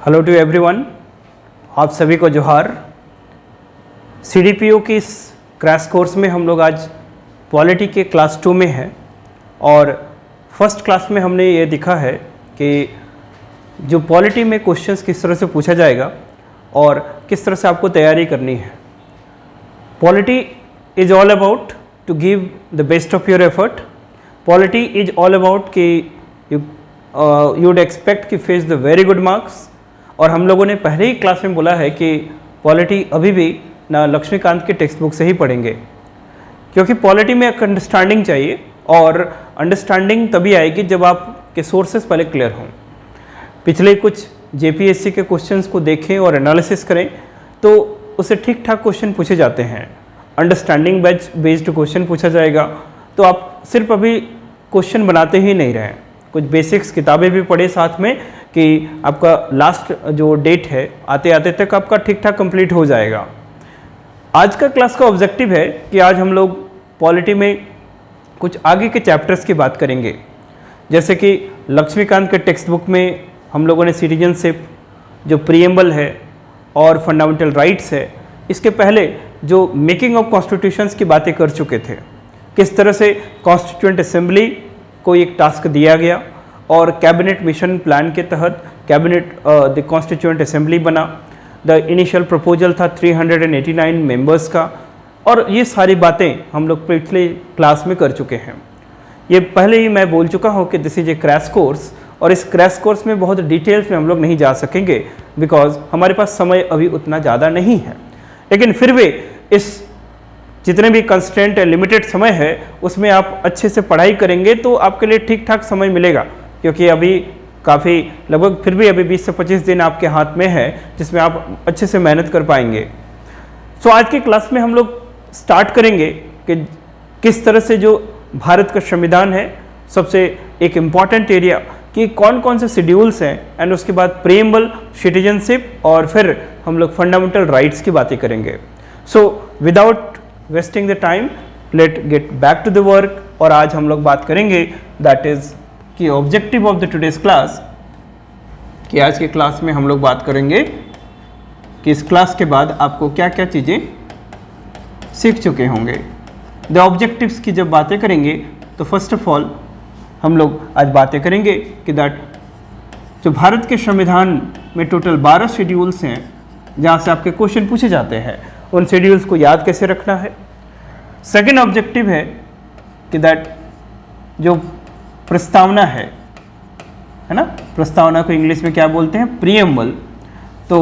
Hello to everyone, आप सभी को जोहार। CDPO की इस क्रैश कोर्स में हम लोग आज पॉलिटी के क्लास 2 में हैं और फर्स्ट क्लास में हमने ये देखा है कि जो पॉलिटी में क्वेश्चंस किस तरह से पूछा जाएगा और किस तरह से आपको तैयारी करनी है। Polity is all about to give the best of your effort. Polity is all about कि यू वुड एक्सपेक्ट कि face the very good marks. और हम लोगों ने पहले ही क्लास में बोला है कि पॉलिटी अभी भी ना लक्ष्मीकांत के टेक्स्ट बुक से ही पढ़ेंगे, क्योंकि पॉलिटी में एक अंडरस्टैंडिंग चाहिए और अंडरस्टैंडिंग तभी आएगी जब आपके सोर्सेस पहले क्लियर हों। पिछले कुछ JPSC के क्वेश्चंस को देखें और एनालिसिस करें तो उससे ठीक ठाक क्वेश्चन पूछे जाते हैं। अंडरस्टैंडिंग बेस्ड क्वेश्चन पूछा जाएगा तो आप सिर्फ अभी क्वेश्चन बनाते ही नहीं रहें, कुछ बेसिक्स किताबें भी पढ़े साथ में कि आपका लास्ट जो डेट है आते आते तक आपका ठीक ठाक कंप्लीट हो जाएगा। आज का क्लास का ऑब्जेक्टिव है कि आज हम लोग पॉलिटी में कुछ आगे के चैप्टर्स की बात करेंगे, जैसे कि लक्ष्मीकांत के टेक्स्ट बुक में हम लोगों ने सिटीजनशिप, जो प्रीएम्बल है और फंडामेंटल राइट्स है, इसके पहले जो मेकिंग ऑफ कॉन्स्टिट्यूशंस की बातें कर चुके थे। किस तरह से कॉन्स्टिट्यूएंट असेंबली को एक टास्क दिया गया और कैबिनेट मिशन प्लान के तहत कैबिनेट द कॉन्स्टिट्यूएंट असेंबली बना। द इनिशियल प्रपोजल था 389 मेंबर्स का, और ये सारी बातें हम लोग पिछले क्लास में कर चुके हैं। ये पहले ही मैं बोल चुका हूँ कि this is A crash course, और इस क्रैश कोर्स में बहुत डिटेल्स में हम लोग नहीं जा सकेंगे बिकॉज हमारे पास समय अभी उतना ज़्यादा नहीं है। लेकिन फिर भी इस जितने भी कंस्टेंट लिमिटेड समय है उसमें आप अच्छे से पढ़ाई करेंगे तो आपके लिए ठीक ठाक समय मिलेगा, क्योंकि अभी काफ़ी लगभग फिर भी अभी 20 से 25 दिन आपके हाथ में है जिसमें आप अच्छे से मेहनत कर पाएंगे। सो आज की क्लास में हम लोग स्टार्ट करेंगे कि किस तरह से जो भारत का संविधान है, सबसे एक इम्पॉर्टेंट एरिया कि कौन कौन से शेड्यूल्स हैं, एंड उसके बाद प्रीएम्बल, सिटीजनशिप, और फिर हम लोग फंडामेंटल राइट्स की बातें करेंगे। So without wasting the time let get back to the work. और आज हम लोग बात करेंगे दैट इज कि objective of the today's class, कि आज के क्लास में हम लोग बात करेंगे कि इस क्लास के बाद आपको क्या क्या चीज़ें सीख चुके होंगे। द ऑब्जेक्टिव्स की जब बातें करेंगे तो फर्स्ट ऑफ ऑल हम लोग आज बातें करेंगे कि दैट जो भारत के संविधान में टोटल 12 शेड्यूल्स हैं जहाँ से आपके क्वेश्चन पूछे जाते हैं, उन शेड्यूल्स को याद कैसे रखना है। सेकेंड ऑब्जेक्टिव है कि दैट जो प्रस्तावना है ना, प्रस्तावना को इंग्लिश में क्या बोलते हैं, प्रीएम्बल। तो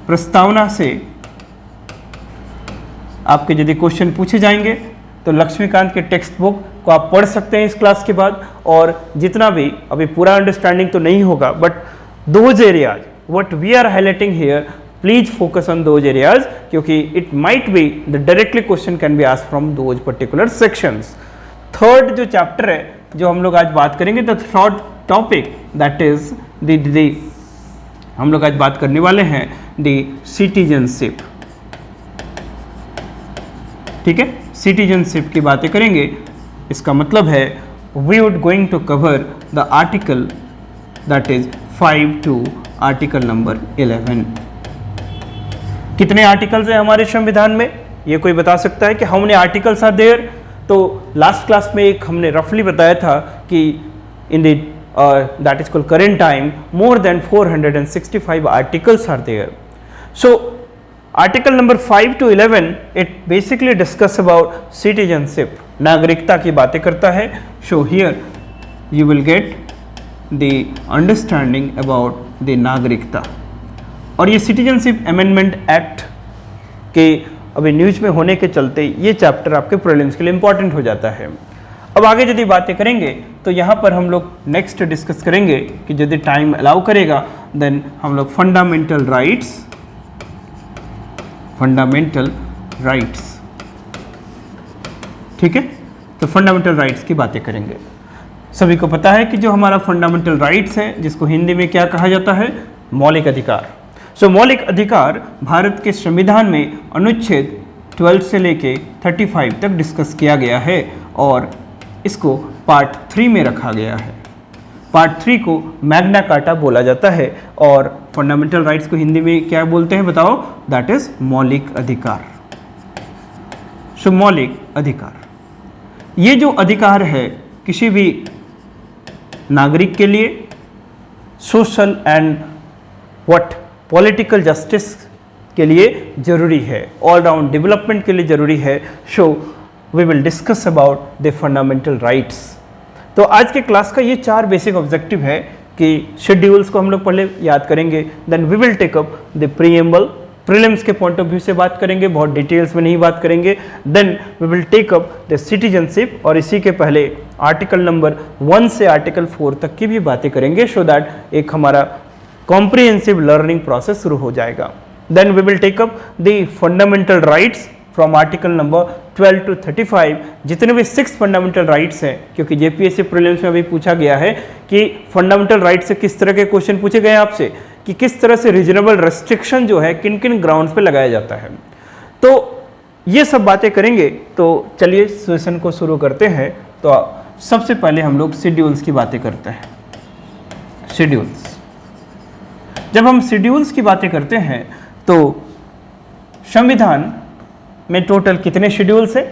प्रस्तावना से आपके यदि क्वेश्चन पूछे जाएंगे तो लक्ष्मीकांत के टेक्स्ट बुक को आप पढ़ सकते हैं इस क्लास के बाद, और जितना भी अभी पूरा अंडरस्टैंडिंग तो नहीं होगा but those areas what we are highlighting here, please focus on those areas, क्योंकि it might be the directly question can be asked from those particular sections. Third जो चैप्टर है जो हम लोग आज बात करेंगे, the third topic that is the हम लोग आज बात करने वाले हैं द सिटीजनशिप। ठीक है, सिटीजनशिप की बातें करेंगे। इसका मतलब है we would going to cover the article that is 5 to article number 11। कितने आर्टिकल्स हैं हमारे संविधान में, ये कोई बता सकता है कि how many articles are there? तो लास्ट क्लास में एक हमने रफली बताया था कि in the that is called current time more than 465 articles are there. So article number 5 to 11 it basically discuss about citizenship, नागरिकता की बातें करता है। So here you will get the understanding about the नागरिकता। और ये सिटीजनशिप अमेंडमेंट एक्ट के अभी न्यूज़ में होने के चलते ये चैप्टर आपके प्रीलिम्स के लिए इंपॉर्टेंट हो जाता है। अब आगे यदि बातें करेंगे तो यहाँ पर हम लोग नेक्स्ट डिस्कस करेंगे कि यदि टाइम अलाउ करेगा देन हम लोग फंडामेंटल राइट्स, ठीक है, तो फंडामेंटल राइट्स की बातें करेंगे। सभी को पता है कि जो हमारा फंडामेंटल राइट्स है, जिसको हिंदी में क्या कहा जाता है, मौलिक अधिकार। सो मौलिक अधिकार भारत के संविधान में अनुच्छेद 12 से लेके 35 तक डिस्कस किया गया है और इसको पार्ट 3 में रखा गया है। पार्ट 3 को मैग्ना कार्टा बोला जाता है और फंडामेंटल राइट्स को हिंदी में क्या बोलते हैं बताओ? दैट इज मौलिक अधिकार। सो मौलिक अधिकार, ये जो अधिकार है किसी भी नागरिक के लिए social and what political justice के लिए जरूरी है, ऑल राउंड डेवलपमेंट के लिए जरूरी है। So we will discuss about the fundamental rights. तो आज के क्लास का ये 4 बेसिक ऑब्जेक्टिव है कि शेड्यूल्स को हम लोग पहले याद करेंगे, then we will take up the preamble, prelims के पॉइंट ऑफ व्यू से बात करेंगे, बहुत डिटेल्स में नहीं बात करेंगे, then we will take up the citizenship और इसी के पहले आर्टिकल नंबर 1 से आर्टिकल 4 तक की भी बातें करेंगे, सो दैट एक हमारा कॉम्प्रिहेंसिव लर्निंग प्रोसेस शुरू हो जाएगा। Then we will take up the fundamental rights from article number 12 to 35, जितने भी 6 फंडामेंटल राइट्स हैं, क्योंकि जेपीएससी प्रीलिम्स में अभी पूछा गया है कि फंडामेंटल राइट से किस तरह के क्वेश्चन पूछे गए आपसे कि किस तरह से रीजनेबल रेस्ट्रिक्शन जो है किन किन ग्राउंड्स पे लगाया जाता है। तो ये सब बातें करेंगे। तो चलिए सेशन को शुरू करते हैं। तो सबसे पहले हम लोग शेड्यूल्स की बातें करते हैं। शेड्यूल्स, जब हम शेड्यूल्स की बातें करते हैं तो संविधान में टोटल कितने शेड्यूल्स हैं?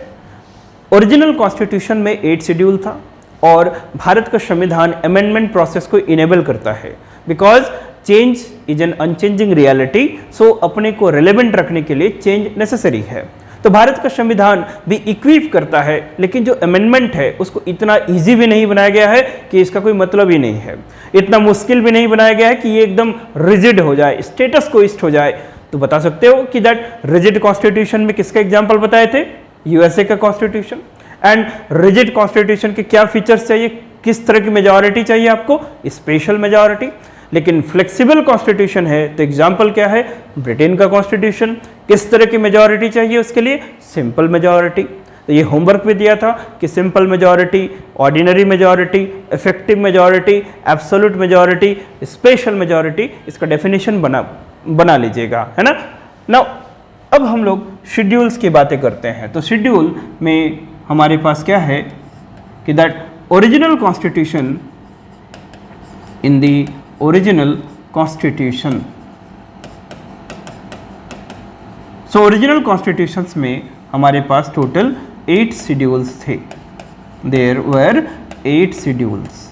ओरिजिनल कॉन्स्टिट्यूशन में 8 शेड्यूल था और भारत का संविधान अमेंडमेंट प्रोसेस को इनेबल करता है, because change is an unchanging reality. So अपने को रिलेवेंट रखने के लिए चेंज नेसेसरी है। तो भारत का संविधान भी इक्विप करता है, लेकिन जो अमेंडमेंट है उसको इतना इजी भी नहीं बनाया गया है कि इसका कोई मतलब ही नहीं है, इतना मुश्किल भी नहीं बनाया गया है कि ये एकदम रिजिड हो जाए, स्टेटस कोइस्ट हो जाए। तो बता सकते हो कि दैट रिजिड कॉन्स्टिट्यूशन में किसका एग्जांपल बताए थे? यूएसए का कॉन्स्टिट्यूशन। एंड रिजिड कॉन्स्टिट्यूशन के क्या फीचर्स चाहिए, किस तरह की मेजॉरिटी चाहिए आपको? Special majority. लेकिन फ्लेक्सिबल कॉन्स्टिट्यूशन है तो एग्जाम्पल क्या है? ब्रिटेन का कॉन्स्टिट्यूशन। किस तरह की मेजॉरिटी चाहिए उसके लिए? Simple majority. तो ये होमवर्क भी दिया था कि simple majority, ordinary majority, effective majority, absolute majority, special majority, इसका डेफिनेशन बना लीजिएगा, है ना। नाउ अब हम लोग शेड्यूल्स की बातें करते हैं। तो शेड्यूल में हमारे पास क्या है कि that original constitution, in the original constitution, so original constitutions में हमारे पास टोटल 8 शेड्यूल्स थे। There were 8 schedules.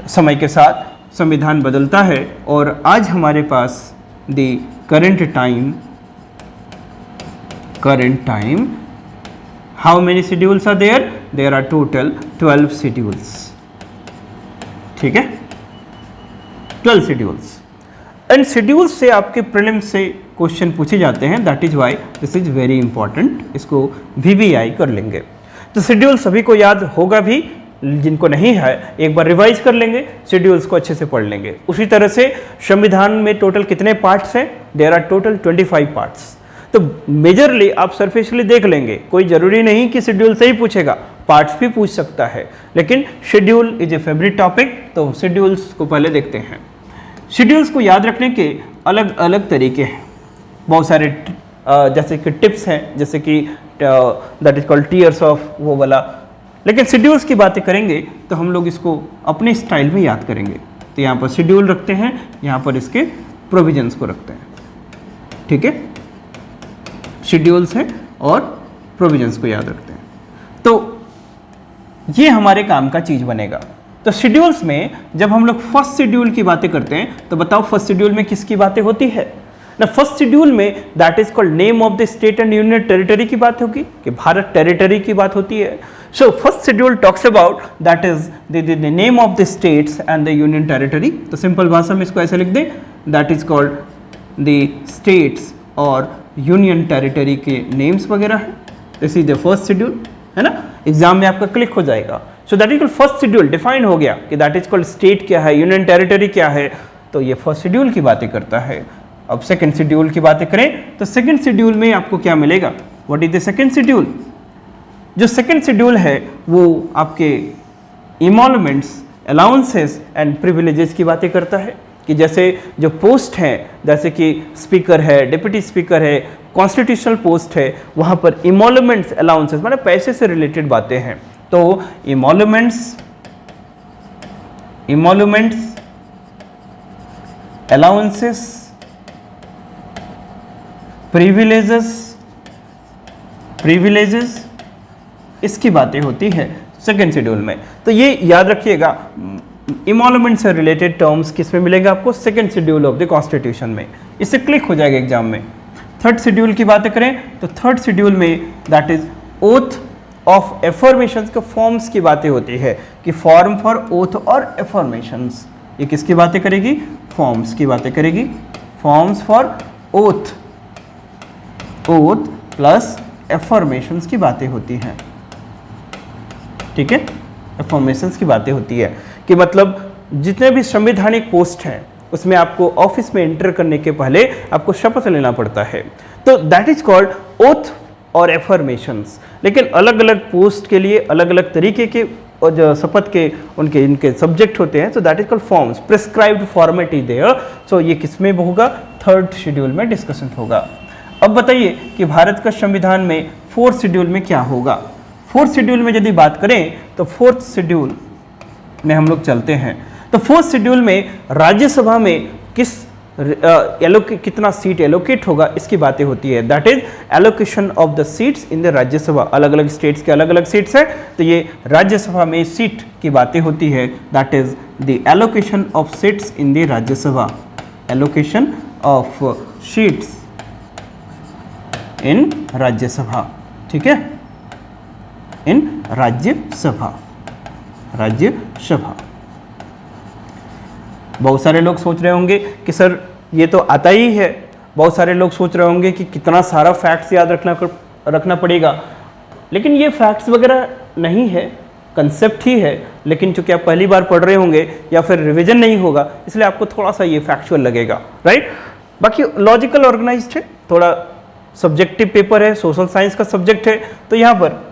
समय के साथ संविधान बदलता है और आज हमारे पास the current time how many schedules are there? There are total 12 schedules. ठीक है, 12 शेड्यूल्स। एंड शेड्यूल्स से आपके प्रीलिम्स से क्वेश्चन पूछे जाते हैं, that is why this is very important. इसको VBI कर लेंगे। तो शेड्यूल सभी को याद होगा भी, जिनको नहीं है एक बार रिवाइज कर लेंगे, शेड्यूल्स को अच्छे से पढ़ लेंगे। उसी तरह से संविधान में टोटल कितने पार्ट्स हैं? There are total 25 parts. तो मेजरली आप सरफेसली देख लेंगे, कोई जरूरी नहीं कि शेड्यूल से ही पूछेगा, पार्ट्स भी पूछ सकता है, लेकिन schedule is a favourite topic. तो शेड्यूल्स को पहले देखते हैं। शेड्यूल्स को याद रखने के अलग अलग तरीके हैं, बहुत सारे जैसे कि टिप्स हैं, जैसे कि that is called tears of वो वाला। लेकिन शेड्यूल्स की बातें करेंगे तो हम लोग इसको अपने स्टाइल में याद करेंगे। तो यहाँ पर शेड्यूल रखते हैं, यहाँ पर इसके प्रोविजंस को रखते हैं। ठीक है, शेड्यूल्स हैं और प्रोविजंस को याद रखते हैं, तो ये हमारे काम का चीज बनेगा। तो शेड्यूल्स में जब हम लोग फर्स्ट शेड्यूल की बातें करते हैं तो बताओ फर्स्ट शेड्यूल में किसकी बातें होती है ना? फर्स्ट शेड्यूल में that is called name of the state and union territory की बात होगी, कि भारत टेरिटरी की बात होती है। So first schedule talks about that is the name of the states and the union territory. तो सिंपल भाषा में इसको ऐसे लिख दें, that is called the states और यूनियन टेरिटरी के नेम्स वगैरह है। This is the first schedule, है ना। एग्जाम में आपका क्लिक हो जाएगा। सो that is called first schedule, define हो गया कि दैट इज कॉल्ड स्टेट क्या है, यूनियन टेरिटरी क्या है। तो ये फर्स्ट शेड्यूल की बातें करता है। अब सेकंड शेड्यूल की बातें करें तो सेकंड शेड्यूल में आपको क्या मिलेगा? What is the second schedule? जो सेकंड शेड्यूल है वो आपके इमॉल्यूमेंट्स, अलाउंसेस एंड प्रिविलेजेस की बातें करता है, कि जैसे जो पोस्ट हैं, जैसे कि स्पीकर है, डिप्टी स्पीकर है, कॉन्स्टिट्यूशनल पोस्ट है, वहाँ पर इमॉल्यूमेंट्स, अलाउंसेस मतलब पैसे से रिलेटेड बातें हैं। तो इमॉल्यूमेंट्स emoluments, allowances, privileges, इसकी बातें होती है सेकेंड शेड्यूल में। तो ये याद रखिएगा, इमोलमेंट से रिलेटेड टर्म्स किस में मिलेगा आपको? Second schedule of the constitution में। इससे क्लिक हो जाएगा एग्जाम में। थर्ड शेड्यूल की बातें करें तो थर्ड शेड्यूल में that is oath of affirmations के फॉर्म्स की बातें होती है कि फॉर्म फॉर ओथ और एफर्मेशंस, ये किसकी बातें करेगी? फॉर्म्स की बातें करेगी। Forms for oath plus affirmations की बातें होती हैं, ठीक है। एफर्मेशंस की बातें होती है कि मतलब जितने भी संवैधानिक पोस्ट हैं उसमें आपको ऑफिस में एंटर करने के पहले आपको शपथ लेना पड़ता है, तो दैट इज कॉल्ड ओथ और एफर्मेशंस। लेकिन अलग अलग पोस्ट के लिए अलग अलग तरीके के और जो शपथ के उनके इनके सब्जेक्ट होते हैं, तो that is called forms. Prescribed format is there, so ये किसमें होगा? थर्ड शेड्यूल में डिस्कशन होगा। अब बताइए कि भारत का संविधान में फोर्थ शेड्यूल में क्या होगा? फोर्थ शेड्यूल में यदि बात करें तो फोर्थ शेड्यूल में हम लोग चलते हैं, तो फोर्थ शेड्यूल में राज्यसभा में कितना सीट एलोकेट होगा इसकी बातें होती है। That is allocation of the seats in the Rajya Sabha. अलग अलग स्टेट्स के अलग अलग सीट्स है, तो ये राज्यसभा में सीट की बातें होती है। That is the allocation of seats in the Rajya Sabha. Allocation of seats in Rajya Sabha, ठीक है, इन राज्यसभा। बहुत सारे लोग सोच रहे होंगे कि सर ये तो आता ही है। बहुत सारे लोग सोच रहे होंगे कि कितना सारा फैक्ट्स याद रखना पड़ेगा, लेकिन ये फैक्ट्स वगैरह नहीं है, कंसेप्ट ही है। लेकिन चूंकि आप पहली बार पढ़ रहे होंगे या फिर रिवीजन नहीं होगा, इसलिए आपको थोड़ा सा ये फैक्चुअल लगेगा, राइट। बाकी लॉजिकल ऑर्गेनाइज्ड है, थोड़ा सब्जेक्टिव पेपर है, सोशल साइंस का सब्जेक्ट है, तो यहाँ पर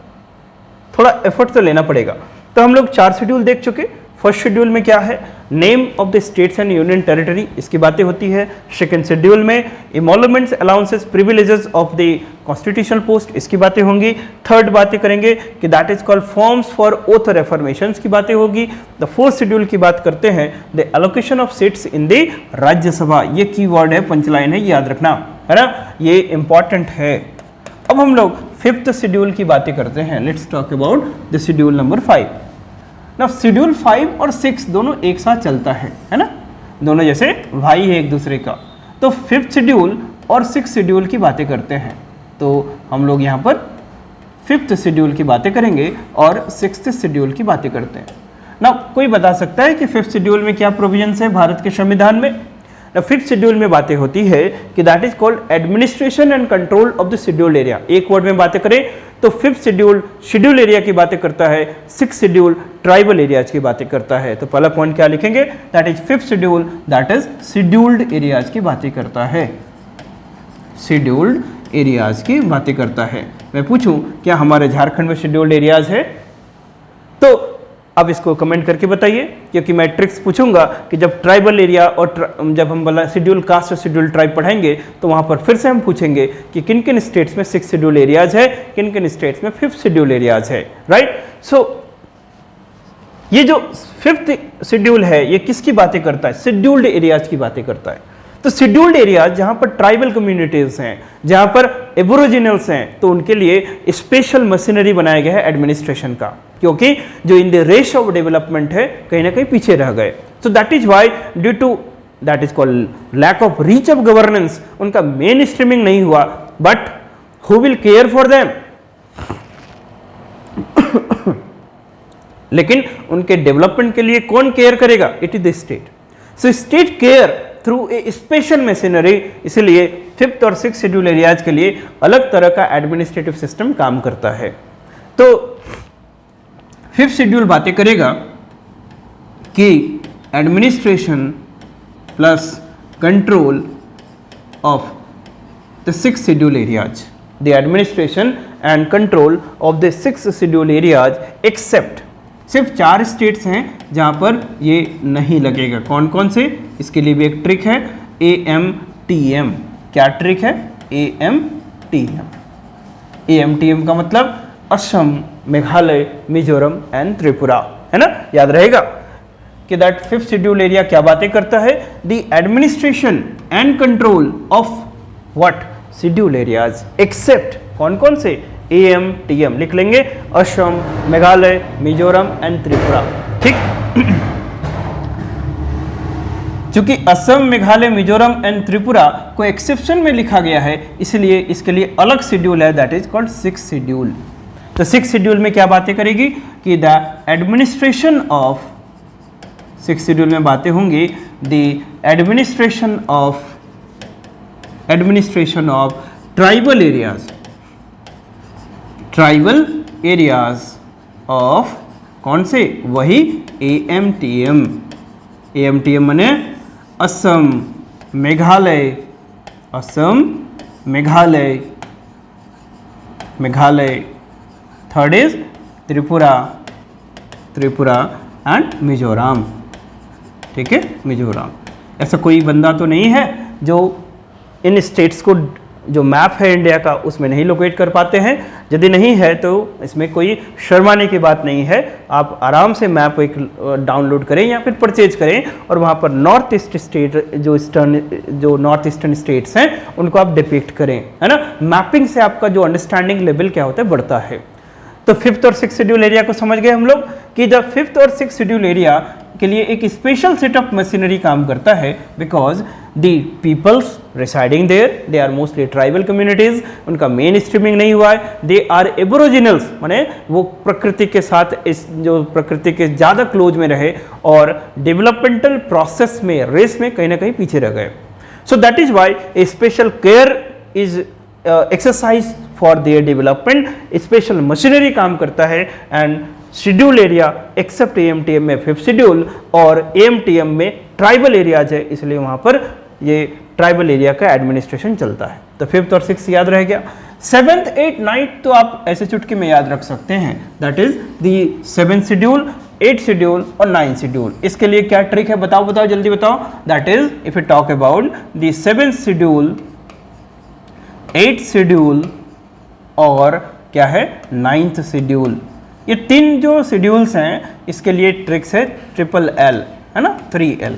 थोड़ा एफर्ट तो लेना पड़ेगा। तो हम लोग 4 शेड्यूल देख चुके। फर्स्ट शेड्यूल में क्या है? Name of the states and union territory, इसकी बातें होती है। सेकेंड शेड्यूल में emoluments, allowances, privileges of the constitutional post, इसकी बातें होंगी। थर्ड बातें करेंगे कि that is called forms for oath और एफर्मेशंस की बातें होगी। द फोर्थ शेड्यूल की बात करते हैं the allocation of seats in the Rajya Sabha. ये कीवर्ड है, पंचलाइन है, याद रखना है ना, ये इंपॉर्टेंट है। अब हम लोग फिफ्थ शेड्यूल की बातें करते हैं। Let's talk about the schedule number 5। ना शेड्यूल 5 और 6 दोनों एक साथ चलता है ना, दोनों जैसे भाई है एक दूसरे का। तो फिफ्थ शेड्यूल और 6th शेड्यूल की बातें करते हैं। तो हम लोग यहाँ पर फिफ्थ शेड्यूल की बातें करेंगे और 6th शेड्यूल की बातें करते हैं ना। कोई बता सकता है कि फिफ्थ शेड्यूल में क्या प्रोविजंस है भारत के संविधान में? फिफ्थ शेड्यूल में बातें होती है कि that is called administration and control of the scheduled area. एक वर्ड में बातें करें तो फिफ्थ शेड्यूल शेड्यूल एरिया की बातें करता है, 6th शेड्यूल ट्राइबल एरियाज की बातें करता है। तो पहला पॉइंट क्या लिखेंगे? That is fifth schedule, that is scheduled areas की बातें करता है, शेड्यूल्ड एरियाज की बातें करता है। मैं पूछूं क्या हमारे झारखंड में शेड्यूल्ड एरियाज है? तो अब इसको कमेंट करके बताइए, क्योंकि मैं ट्रिक्स पूछूंगा कि जब ट्राइबल एरिया और जब हम बोला शेड्यूल कास्ट और शेड्यूल ट्राइब पढ़ाएंगे तो वहां पर फिर से हम पूछेंगे कि किन किन स्टेट्स में 6th शेड्यूल एरियाज है, किन किन स्टेट्स में 5th शेड्यूल एरियाज है, राइट। सो ये जो 5th शेड्यूल है ये किसकी बातें करता है? शेड्यूल्ड एरियाज की बातें करता है। तो शेड्यूल्ड एरियाज जहां पर ट्राइबल कम्युनिटीज हैं, जहां पर एबोरिजिनल्स हैं, तो उनके लिए स्पेशल मशीनरी बनाया गया है एडमिनिस्ट्रेशन का, क्योंकि जो in the race of development है कहीं ना कहीं पीछे रह गए। So that is why due to that is called lack of reach of governance, उनका मेन स्ट्रीमिंग नहीं हुआ। But who will care for them? लेकिन उनके डेवलपमेंट के लिए कौन केयर करेगा? It is the state. So state care through a special machinery, इसलिए 5th और 6th शेड्यूल एरियाज के लिए अलग तरह का एडमिनिस्ट्रेटिव सिस्टम काम करता है। तो 5th शेड्यूल बातें करेगा कि administration plus control of the 6th schedule areas, the administration and control of the 6th schedule areas except, सिर्फ 4 स्टेट्स हैं जहां पर ये नहीं लगेगा। कौन कौन से? इसके लिए भी एक ट्रिक है, AMTM। क्या ट्रिक है? AMTM। AMTM का मतलब असम, मेघालय, मिजोरम एंड त्रिपुरा, है ना, याद रहेगा। कि दैट 5th शेड्यूल एरिया क्या बातें करता है, the administration and control of what schedule areas except कौन कौन से, AMTM लिख लेंगे, असम, मेघालय, मिजोरम एंड त्रिपुरा। ठीक, चूंकि असम, मेघालय, मिजोरम एंड त्रिपुरा को एक्सेप्शन में लिखा गया है, इसलिए इसके लिए अलग शेड्यूल है, that is called 6th schedule. तो 6th शेड्यूल में क्या बातें करेगी कि the administration of, 6th schedule में बातें होंगी the administration of tribal areas of कौन से, वही AMTM माने Assam, Meghalaya, third is Tripura and Mizoram. ठीक है, मिजोरम। ऐसा कोई बंदा तो नहीं है जो इन स्टेट्स को, जो मैप है इंडिया का, उसमें नहीं लोकेट कर पाते हैं। यदि नहीं है तो इसमें कोई शर्माने की बात नहीं है, आप आराम से मैप एक डाउनलोड करें या फिर परचेज करें और वहाँ पर नॉर्थ ईस्ट स्टेट, जो नॉर्थ ईस्टर्न स्टेट्स हैं उनको आप डिपिक्ट करें, है ना। मैपिंग से आपका जो अंडरस्टैंडिंग लेवल क्या होता है, बढ़ता है। तो 5th और 6th शेड्यूल एरिया को समझ गए हम लोग कि जब 5th और 6th शेड्यूल एरिया के लिए एक स्पेशल सेट ऑफ मशीनरी काम करता है, because the peoples residing there, they are mostly tribal communities, उनका मेन स्ट्रीमिंग नहीं हुआ है, दे आर एबोरिजिनल्स, माने वो प्रकृति के साथ, इस जो प्रकृति के ज़्यादा क्लोज में रहे और डेवलपमेंटल प्रोसेस में, रेस में कहीं ना कहीं पीछे रह गए। So that is why a special care is exercise for their development, special machinery काम करता है। And schedule area except AMTM में 5th शेड्यूल और AMTM में ट्राइबल एरियाज है, इसलिए वहाँ पर ये ट्राइबल एरिया का एडमिनिस्ट्रेशन चलता है। तो 5th और 6th याद रह गया। 7th, 8th, 9th तो आप ऐसे चुटकी में याद रख सकते हैं, that is the 7th schedule, 8th schedule और 9th शेड्यूल। इसके लिए क्या ट्रिक है, बताओ जल्दी बताओ। That is if you talk about the 7th schedule, 8th schedule और क्या है 9th शेड्यूल, ये 3 जो शेड्यूल्स हैं इसके लिए ट्रिक्स है LLL, है ना, 3L।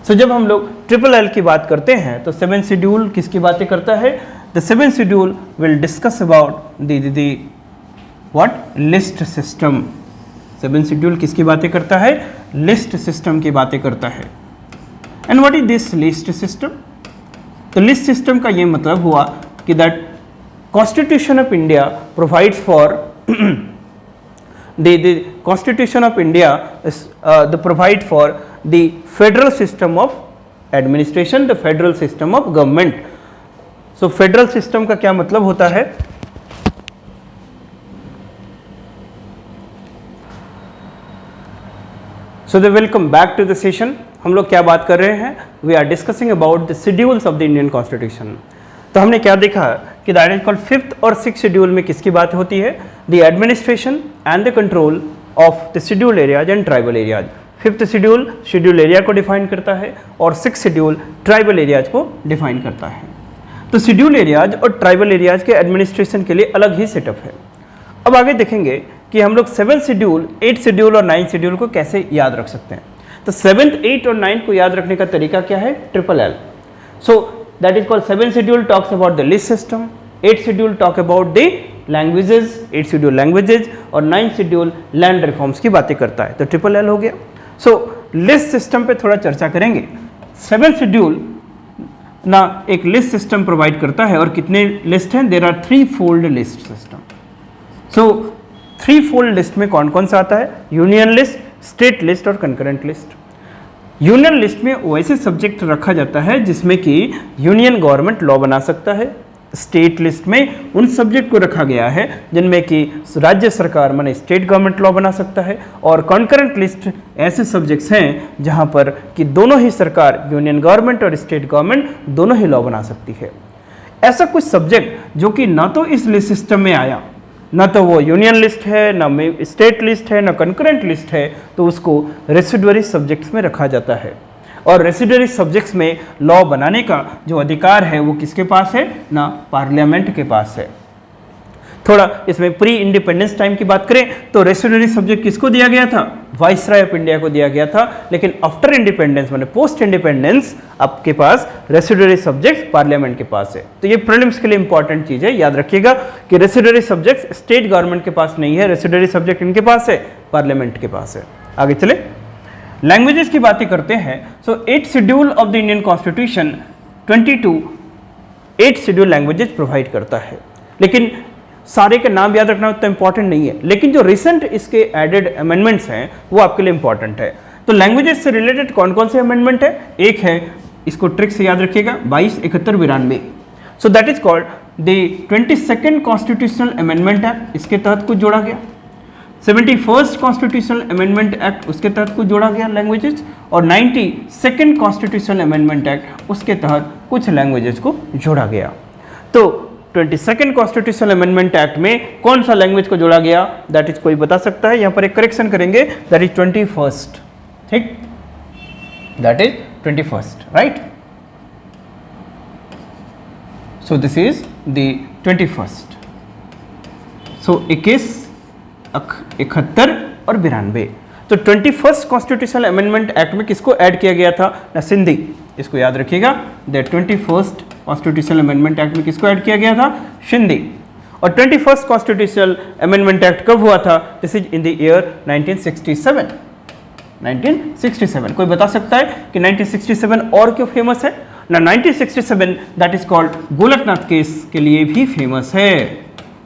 सो जब हम लोग LLL की बात करते हैं तो 7th शेड्यूल किसकी बातें करता है, the 7th schedule will discuss about the what least system. 7th schedule किसकी बातें करता है, लिस्ट सिस्टम की बातें करता है। And what is this list system, तो लिस्ट सिस्टम का ये मतलब हुआ कि that constitution of India provides for the Constitution of India is the provide for the federal system of administration, the federal system of government. So federal system का क्या मतलब होता है, so the welcome back to the session। हम लोग क्या बात कर रहे हैं, we are discussing about the schedules of the Indian Constitution। तो हमने क्या देखा कि दैट इज कॉल्ड 5th और 6th शेड्यूल में किसकी बात होती है, the administration and the control of the schedule areas and tribal areas. 5th schedule schedule area को डिफाइन करता है और 6th शेड्यूल ट्राइबल एरियाज को डिफाइन करता है। तो शेड्यूल एरियाज और ट्राइबल एरियाज के एडमिनिस्ट्रेशन के लिए अलग ही सेटअप है। अब आगे देखेंगे कि हम लोग 7th शेड्यूल, 8th शेड्यूल और 9th शेड्यूल को कैसे याद रख सकते हैं। तो 7th, 8th और 9th को याद रखने का तरीका क्या है, LLL। So that is called 7th schedule talks about the list system, 8th schedule talk about the languages, 8th schedule languages और 9th schedule land reforms की बातें करता है। तो LLL हो गया। सो लिस्ट सिस्टम पे थोड़ा चर्चा करेंगे। 7th शेड्यूल ना एक लिस्ट सिस्टम प्रोवाइड करता है और कितने लिस्ट हैं, there are 3-fold list system. So 3-fold list में कौन कौन सा आता है, यूनियन लिस्ट, स्टेट लिस्ट और कंकरेंट लिस्ट। यूनियन लिस्ट में वैसे सब्जेक्ट रखा जाता है जिसमें कि यूनियन गवर्नमेंट लॉ बना सकता है। स्टेट लिस्ट में उन सब्जेक्ट को रखा गया है जिनमें कि राज्य सरकार माने स्टेट गवर्नमेंट लॉ बना सकता है। और कॉन्करेंट लिस्ट ऐसे सब्जेक्ट्स हैं जहां पर कि दोनों ही सरकार, यूनियन गवर्नमेंट और स्टेट गवर्नमेंट दोनों ही लॉ बना सकती है। ऐसा कुछ सब्जेक्ट जो कि ना तो इस लिस्ट सिस्टम में आया, ना तो वो यूनियन लिस्ट है, ना स्टेट लिस्ट है, ना कंकरेंट लिस्ट है, तो उसको रेसिडुअरी सब्जेक्ट्स में रखा जाता है। और रेसिडुअरी सब्जेक्ट्स में लॉ बनाने का जो अधिकार है वो किसके पास है, ना पार्लियामेंट के पास है। थोड़ा इसमें प्री इंडिपेंडेंस टाइम की बात करें तो रेसिडेंटरी सब्जेक्ट किसको दिया गया था? वाइसराय ऑफ इंडिया को दिया गया था। लेकिन आफ्टर इंडिपेंडेंस माने पोस्ट इंडिपेंडेंस आपके पास रेसिडेंटरी सब्जेक्ट पार्लियामेंट के पास है। तो ये प्रीलिम्स के लिए इंपॉर्टेंट चीज है, याद रखिएगा कि रेसिडेंटरी सब्जेक्ट स्टेट गवर्नमेंट के पास नहीं है, रेसिडेंटरी सब्जेक्ट इनके पास है, पार्लियामेंट के पास है। आगे चले, लैंग्वेजेस की बातें करते हैं। सो 8 schedule of the Indian constitution 8 schedule languages provide करता है। लेकिन सारे के नाम याद रखना उतना इंपॉर्टेंट नहीं है, लेकिन जो रिसेंट इसके एडेड अमेंडमेंट्स हैं वो आपके लिए इंपॉर्टेंट है। तो लैंग्वेजेस से रिलेटेड कौन कौन से अमेंडमेंट है? एक है, इसको ट्रिक से याद रखिएगा, 22, 71, 92। सो that is called the 22nd constitutional amendment act, इसके तहत कुछ जोड़ा गया। 71st कॉन्स्टिट्यूशनल अमेंडमेंट एक्ट, उसके तहत कुछ जोड़ा गया लैंग्वेजेस। और 92nd कॉन्स्टिट्यूशनल अमेंडमेंट एक्ट, उसके तहत कुछ लैंग्वेजेस को जोड़ा गया। तो 22nd कॉन्स्टिट्यूशनल अमेंडमेंट एक्ट में कौन सा लैंग्वेज को जोड़ा गया? दैट इज कोई बता सकता है? यहां पर एक करेक्शन करेंगे, दैट इज 21st, ठीक, that is 21st, right. So this is the 21st। सो 21, 71 और 92। तो 21st कॉन्स्टिट्यूशनल अमेंडमेंट एक्ट में किसको ऐड किया गया था? ना सिंधी, इसको याद रखिएगा। The 21st constitutional amendment act में किसको ऐड किया गया था? सिंधी। और 21st कॉन्स्टिट्यूशनल अमेंडमेंट एक्ट कब हुआ था? This is in the year 1967। 1967 कोई बता सकता है कि 1967 और क्यों फेमस है? ना 1967 that is called Golaknath case के लिए भी फेमस है।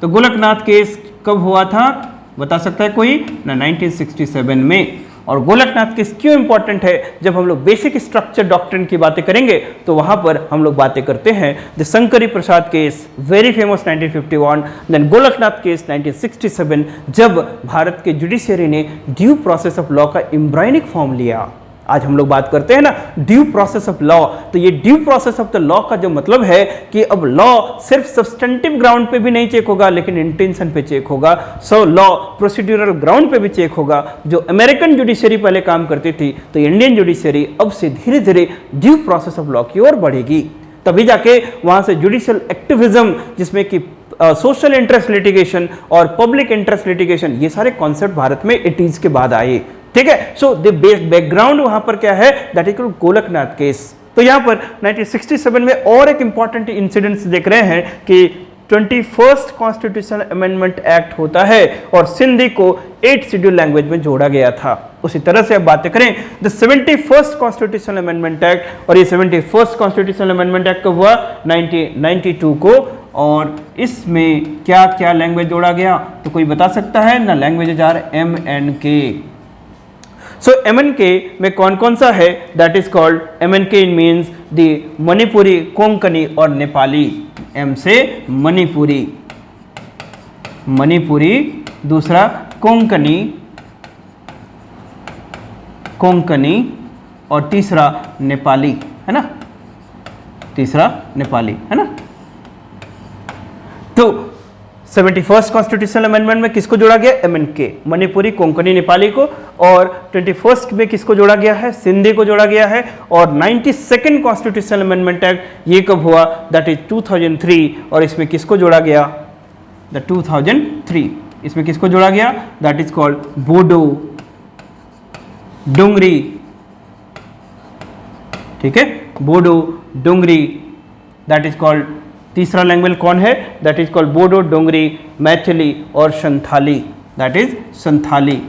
तो गोलकनाथ केस कब हुआ था बता सकता है कोई? ना 1967 में। और गोलकनाथ केस क्यों इंपॉर्टेंट है? जब हम लोग बेसिक स्ट्रक्चर डॉक्ट्रिन की बातें करेंगे तो वहां पर हम लोग बातें करते हैं the Shankari Prasad case, very famous 1951, then Golaknath case 1967, जब भारत के जुडिशियरी ने ड्यू प्रोसेस ऑफ लॉ का एम्ब्रायनिक फॉर्म लिया। आज हम लोग बात करते हैं ना ड्यू प्रोसेस ऑफ लॉ, तो ये due process of the law का जो मतलब है कि अब लॉ सिर्फ सब्सटेंटिव ग्राउंड पे भी नहीं चेक होगा लेकिन इंटेंशन पे चेक होगा। सो लॉ प्रोसीड्यूरल ग्राउंड पे भी चेक होगा। जो अमेरिकन जुडिशरी पहले काम करती थी तो इंडियन जुडिशरी अब से धीरे धीरे ड्यू प्रोसेस ऑफ लॉ की ओर बढ़ेगी, तभी जाके वहां से जुडिशियल एक्टिविज्म जिसमें कि सोशल इंटरेस्ट लिटिगेशन और पब्लिक इंटरेस्ट लिटिगेशन, ये सारे कॉन्सेप्ट भारत में 80s के बाद आए। ठीक है, सो द बैकग्राउंड वहां पर क्या है? That is Golaknath case. तो यहां पर 1967 में और एक इंपॉर्टेंट इंसिडेंट देख रहे हैं कि 21st कॉन्स्टिट्यूशनल अमेंडमेंट एक्ट होता है और सिंधी को 8 शेड्यूल लैंग्वेज में जोड़ा गया था। उसी तरह से अब बातें करें the 71st constitutional amendment act, और ये 71st कॉन्स्टिट्यूशनल अमेंडमेंट एक्ट कब हुआ? 1992 को। और इसमें क्या क्या लैंग्वेज जोड़ा गया? तो कोई बता सकता है ना? Languages are MNK। So MNK में कौन कौन सा है? That is called MNK means the Manipuri, Konkani और नेपाली। M से मणिपुरी, मणिपुरी, दूसरा कोंकणी, कोंकणी और तीसरा नेपाली, है ना? तीसरा नेपाली, है ना? तो 71st कॉन्स्टिट्यूशनल अमेंडमेंट में किसको जोड़ा गया? MNK, मणिपुरी, कोंकणी, नेपाली को। और 21st में किसको जोड़ा गया है? सिंधी को जोड़ा गया है। और 92nd कॉन्स्टिट्यूशनल अमेंडमेंट एक्ट ये कब हुआ? दैट इज 2003, और इसमें किसको जोड़ा गया? द 2003, इसमें किसको जोड़ा गया? दैट इज कॉल्ड बोडो, डोंगरी। ठीक है, बोडो, डोंगरी, दैट इज कॉल्ड। तीसरा लैंग्वेज कौन है? दैट इज कॉल्ड बोडो, डोंगरी, मैथिली और Santhali. That is Santhali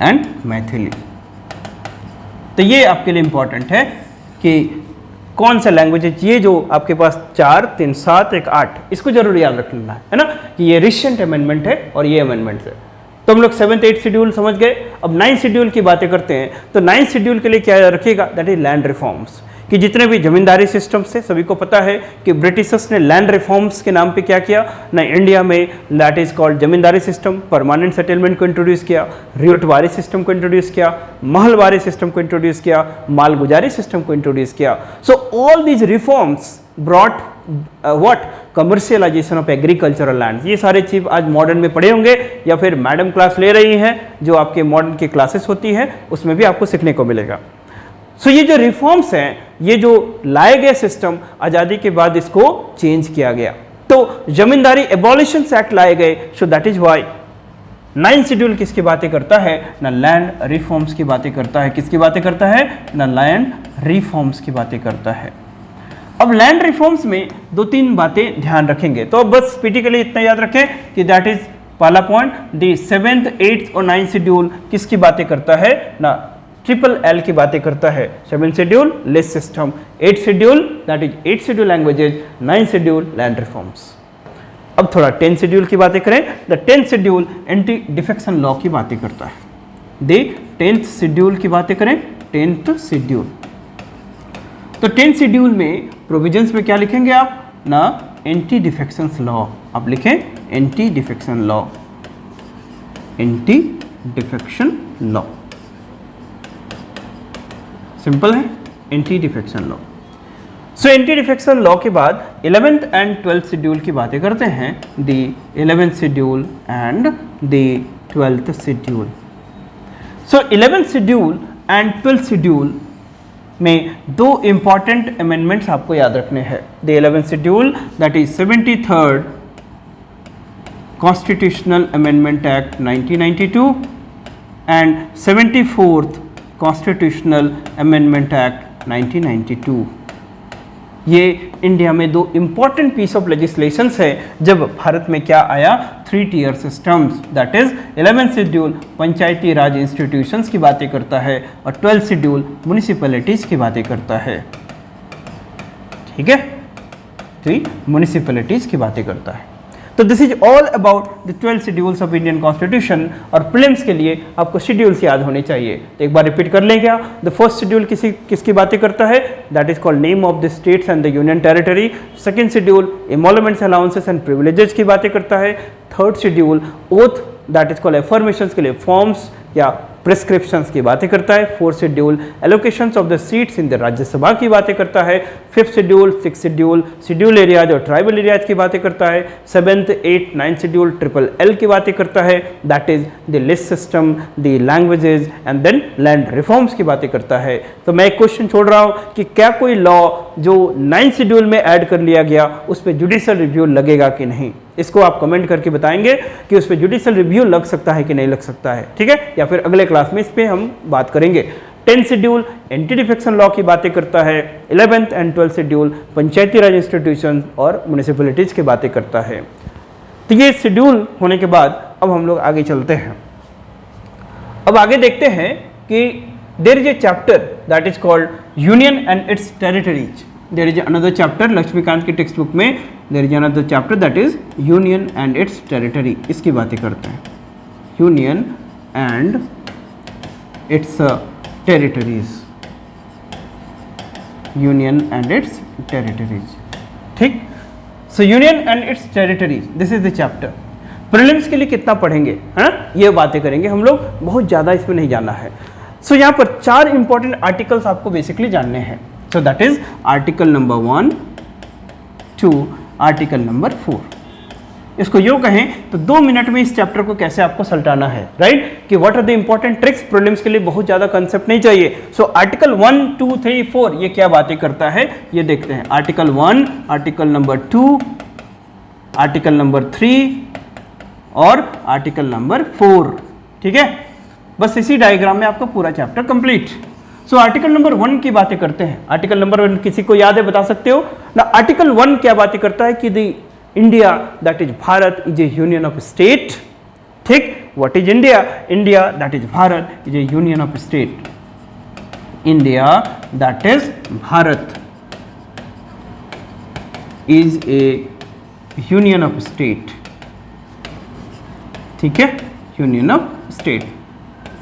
and Maithili. तो ये आपके लिए इंपॉर्टेंट है कि कौन सा लैंग्वेज है। ये जो आपके पास 4, 3, 7, 1, 8, इसको जरूर याद रख लेना है ना, कि ये रिसेंट अमेंडमेंट है और ये अमेंडमेंट है। तो हम लोग 7th 8th शेड्यूल समझ गए। अब 9th शेड्यूल की बातें करते हैं। तो 9th शेड्यूल के लिए क्या याद रखिएगा? दैट इज लैंड रिफॉर्म्स, कि जितने भी जमींदारी सिस्टम से सभी को पता है कि ब्रिटिशर्स ने लैंड रिफॉर्म्स के नाम पे क्या किया ना, इंडिया में that is called zamindari system, permanent settlement को इंट्रोड्यूस किया, रियोटवारी सिस्टम को इंट्रोड्यूस किया, महलवारी सिस्टम को इंट्रोड्यूस किया, मालगुजारी सिस्टम को इंट्रोड्यूस किया। So all these reforms brought what? Commercialisation of agricultural land. ये सारे चीज आज मॉडर्न में पढ़े होंगे या फिर मैडम क्लास ले रही हैं, जो आपके मॉडर्न की क्लासेस होती हैं उसमें भी आपको सीखने को मिलेगा। सो ये जो रिफॉर्म्स हैं, ये जो लाए गए सिस्टम, आज़ादी के बाद इसको चेंज किया गया। तो जमींदारी एबॉलिशंस एक्ट लाए गए, so that is why 9 schedule किसकी बातें करता है ना लैंड रिफॉर्म्स की बातें करता है। किसकी बातें करता है ना लैंड रिफॉर्म्स की बातें करता है। अब लैंड रिफॉर्म्स में 2-3 बातें ध्यान रखेंगे, तो अब बस पीटी के लिए इतना याद रखें कि दैट इज पहला पॉइंट, दी 7th, 8th और 9th शेड्यूल किसकी बातें करता है ना ट्रिपल एल की बातें करता है। 7th schedule list system, 8th schedule that is 8th schedule languages, 9th schedule land reforms. अब थोड़ा 10th शेड्यूल की बातें करें, the 10th schedule anti defection law की बातें करता है। द 10th शेड्यूल की बातें करें, 10th शेड्यूल, तो 10th शेड्यूल में प्रोविजंस में क्या लिखेंगे आप ना एंटी डिफेक्शन लॉ, आप लिखें anti defection law, anti defection law, simple है anti defection law. So anti defection law के बाद 11th एंड 12th शेड्यूल की बातें करते हैं, the 11th schedule and the 12th schedule. So 11th schedule and 12th schedule में 2 important amendments आपको याद रखने हैं। The 11th schedule that is 73rd constitutional amendment act 1992 and 74th constitutional amendment act 1992। ये इंडिया में 2 इंपॉर्टेंट पीस ऑफ लेजिस्लेशंस है जब भारत में क्या आया 3 tier systems, that is 11th schedule Panchayati Raj institutions की बातें करता है और 12th शेड्यूल म्युनिसिपैलिटीज की बातें करता है। ठीक है, तो म्युनिसिपैलिटीज की बातें करता है। तो this is all about the 12 schedules of Indian constitution. और प्रीलिम्स के लिए आपको शेड्यूल्स याद होने चाहिए, तो एक बार रिपीट कर लें क्या। द फर्स्ट शेड्यूल किसकी बातें करता है, that is called name of the states and the union territory. Second schedule emoluments, allowances and privileges की बातें करता है। Third schedule oath that is called affirmations के लिए फॉर्म्स या प्रिस्क्रिप्शंस की बातें करता है। Fourth schedule allocations of the seats in the Rajya Sabha की बातें करता है। Fifth schedule, six schedule schedule areas और ट्राइबल एरियाज की बातें करता है। 7th, 8th, 9th schedule triple L की बातें करता है, that is the list system, the languages and then land reforms की बातें करता है। तो मैं एक क्वेश्चन छोड़ रहा हूं कि क्या कोई लॉ जो 9th शेड्यूल में ऐड कर लिया गया उस पर जुडिशियल रिव्यू लगेगा कि नहीं, इसको आप कमेंट करके बताएंगे कि उस पर जुडिशियल रिव्यू लग सकता है कि नहीं लग सकता है। ठीक है, या फिर अगले क्लास में इस पे हम बात करेंगे। 10th schedule anti defection law की बातें करता है। 11th and 12th schedule Panchayati Raj institution और म्युनिसिपैलिटीज की बातें करता है। तो ये शेड्यूल होने के बाद अब हम लोग आगे चलते हैं। अब आगे देखते हैं कि there is a chapter that is called union and its territories. There is another chapter, Laxmikanth की टेक्स्ट बुक में there is another chapter that is union and its territory. इसकी बातें करते हैं, union and its territories, union and its territories. ठीक, so union and its territories, this is the chapter. Prelims के लिए कितना पढ़ेंगे, है ना, ये बातें करेंगे हम लोग, बहुत ज़्यादा इसमें नहीं जाना है। सो यहाँ पर 4 इंपॉर्टेंट आर्टिकल्स आपको बेसिकली जानने हैं। सो that is article number 1, 2, article number 4। इसको यूँ कहें तो 2 मिनट में इस चैप्टर को कैसे आपको सल्टाना है, राइट, कि what are the important tricks. Prelims के लिए बहुत ज़्यादा कंसेप्ट नहीं चाहिए। सो आर्टिकल 1, 2, 3, 4 ये क्या बातें करता है ये देखते हैं। Article 1, article number 2, article number 3 और आर्टिकल नंबर 4। ठीक है, बस इसी डायग्राम में आपका पूरा चैप्टर कंप्लीट। सो आर्टिकल नंबर 1 की बातें करते हैं। आर्टिकल नंबर 1 किसी को याद है, बता सकते हो ना। आर्टिकल 1 क्या बातें करता है कि the India that is Bharat is a union of state. ठीक, what is India? India that is Bharat is a union of state. India that is Bharat is a union of state. ठीक है, यूनियन ऑफ स्टेट,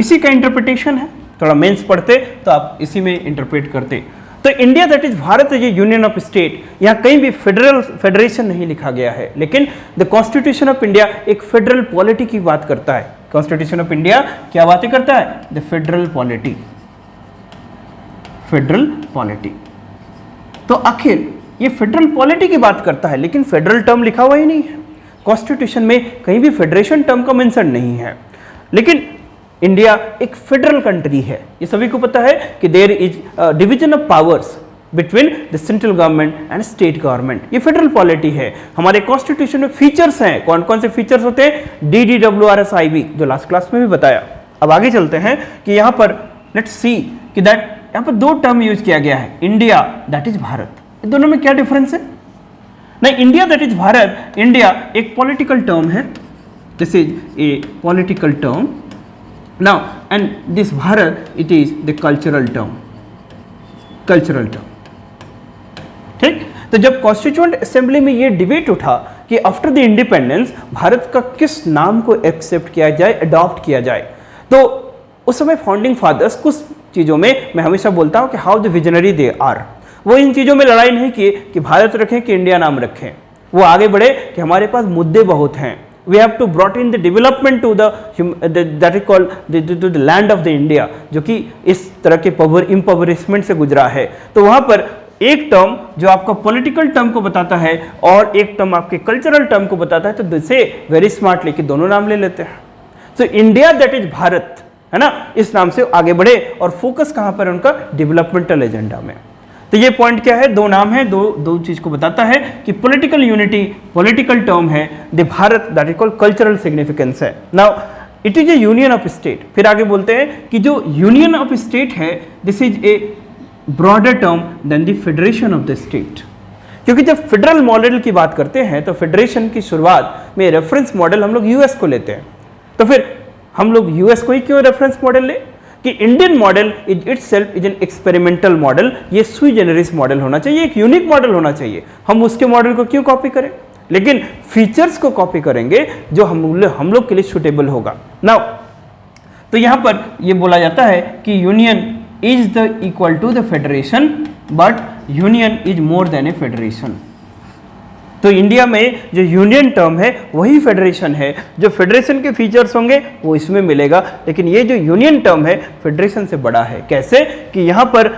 इसी का interpretation है। थोड़ा mains पढ़ते तो आप इसी में इंटरप्रेट करते। तो India that is Bharat is a union of state, यहाँ कहीं भी फेडरेशन नहीं लिखा गया है, लेकिन द कॉन्स्टिट्यूशन ऑफ इंडिया एक फेडरल पॉलिटी की बात करता है। कॉन्स्टिट्यूशन ऑफ इंडिया क्या बातें करता है? The federal polity, federal polity. तो आखिर ये फेडरल पॉलिटी की बात करता है, लेकिन फेडरल टर्म लिखा हुआ ही नहीं है कॉन्स्टिट्यूशन में, कहीं भी फेडरेशन टर्म का मेंशन नहीं है। लेकिन इंडिया एक फेडरल कंट्री है, ये सभी को पता है कि there is division of powers. Between the central government and state government. ये फेडरल पॉलिटी है। हमारे कॉन्स्टिट्यूशन में फीचर्स हैं, कौन कौन से फीचर्स होते हैं, DDWRSIB, जो लास्ट क्लास में भी बताया। अब आगे चलते हैं कि यहाँ पर लेट्स सी कि दैट यहाँ पर दो टर्म यूज किया गया है, इंडिया दैट इज भारत। इन दोनों में क्या डिफरेंस है? नहीं, India that is Bharat, India एक पॉलिटिकल टर्म है, this is A political term now, and this Bharat it is the cultural term, cultural term. ठीक, तो जब कॉन्स्टिट्यूएंट असेंबली में ये डिबेट उठा कि आफ्टर द इंडिपेंडेंस भारत का किस नाम को एक्सेप्ट किया जाए, अडॉप्ट किया जाए, तो उस समय फाउंडिंग फादर्स कुछ चीज़ों में, मैं हमेशा बोलता हूं कि how the visionary they are, वो इन चीज़ों में लड़ाई नहीं किए कि भारत रखें कि इंडिया नाम रखें। वो आगे बढ़े कि हमारे पास मुद्दे बहुत हैं, we have to brought in the development to that is called the land of the India, जो कि इस तरह के इम्पॉवरिशमेंट से गुजरा है। तो वहाँ पर एक टर्म जो आपका पॉलिटिकल टर्म को बताता है और एक टर्म आपके कल्चरल टर्म को बताता है, तो दिसे वेरी स्मार्टली कि दोनों नाम ले लेते हैं। So India that is Bharat, है ना, इस नाम से आगे बढ़े और फोकस कहां पर है उनका, डेवलपमेंटल एजेंडा में। तो ये पॉइंट क्या है, दो नाम है, दो चीज को बताता है कि पॉलिटिकल यूनिटी पॉलिटिकल टर्म है, the Bharat that is called cultural significance है। Now it is a union of state. फिर आगे बोलते हैं कि जो यूनियन ऑफ स्टेट है, this is a broader term than the federation of the state. क्योंकि जब फेडरल मॉडल की बात करते हैं तो फेडरेशन की शुरुआत में रेफरेंस मॉडल हम लोग यूएस को लेते हैं। तो फिर हम लोग यूएस को ही क्यों रेफरेंस मॉडल ले, कि Indian model is itself is an experimental model, ये सुई जेनरिस मॉडल होना चाहिए, एक यूनिक मॉडल होना चाहिए। हम उसके मॉडल को क्यों कॉपी करें, लेकिन फीचर्स को कॉपी करेंगे जो हम लोग के लिए सुटेबल होगा। नाउ तो यहां पर ये बोला जाता है कि union is the equal to the federation, but union is more than a federation. तो इंडिया में जो यूनियन टर्म है वही फेडरेशन है, जो फेडरेशन के फीचर्स होंगे वो इसमें मिलेगा, लेकिन ये जो यूनियन टर्म है फेडरेशन से बड़ा है। कैसे, कि यहाँ पर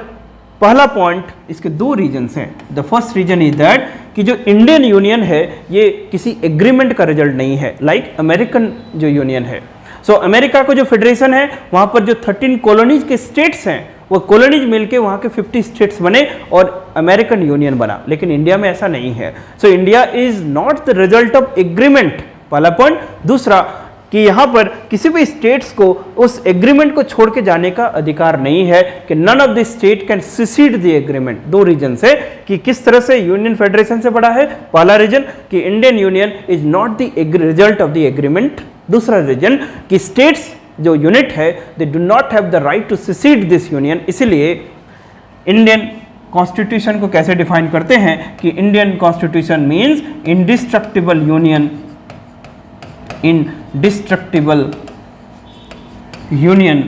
पहला पॉइंट, इसके दो रीजन्स हैं। The first reason is that कि जो इंडियन यूनियन है ये किसी एग्रीमेंट का रिजल्ट नहीं है, लाइक अमेरिकन जो यूनियन है। सो अमेरिका को जो फेडरेशन है वहाँ पर जो 13 कॉलोनीज के स्टेट्स हैं वो कॉलोनीज मिलके वहाँ के 50 स्टेट्स बने और अमेरिकन यूनियन बना, लेकिन इंडिया में ऐसा नहीं है। So India is not the result of agreement, पहला पॉइंट। दूसरा कि यहाँ पर किसी भी स्टेट्स को उस एग्रीमेंट को छोड़ के जाने का अधिकार नहीं है, कि none of the state can secede the agreement. दो रीजन है कि किस तरह से यूनियन फेडरेशन से बड़ा है। पहला रीजन कि Indian union is not the result of the agreement. दूसरा रीजन कि स्टेट्स जो यूनिट है they do not have the right to secede this union. इसलिए इंडियन कॉन्स्टिट्यूशन को कैसे डिफाइन करते हैं कि Indian constitution means indestructible union, indestructible union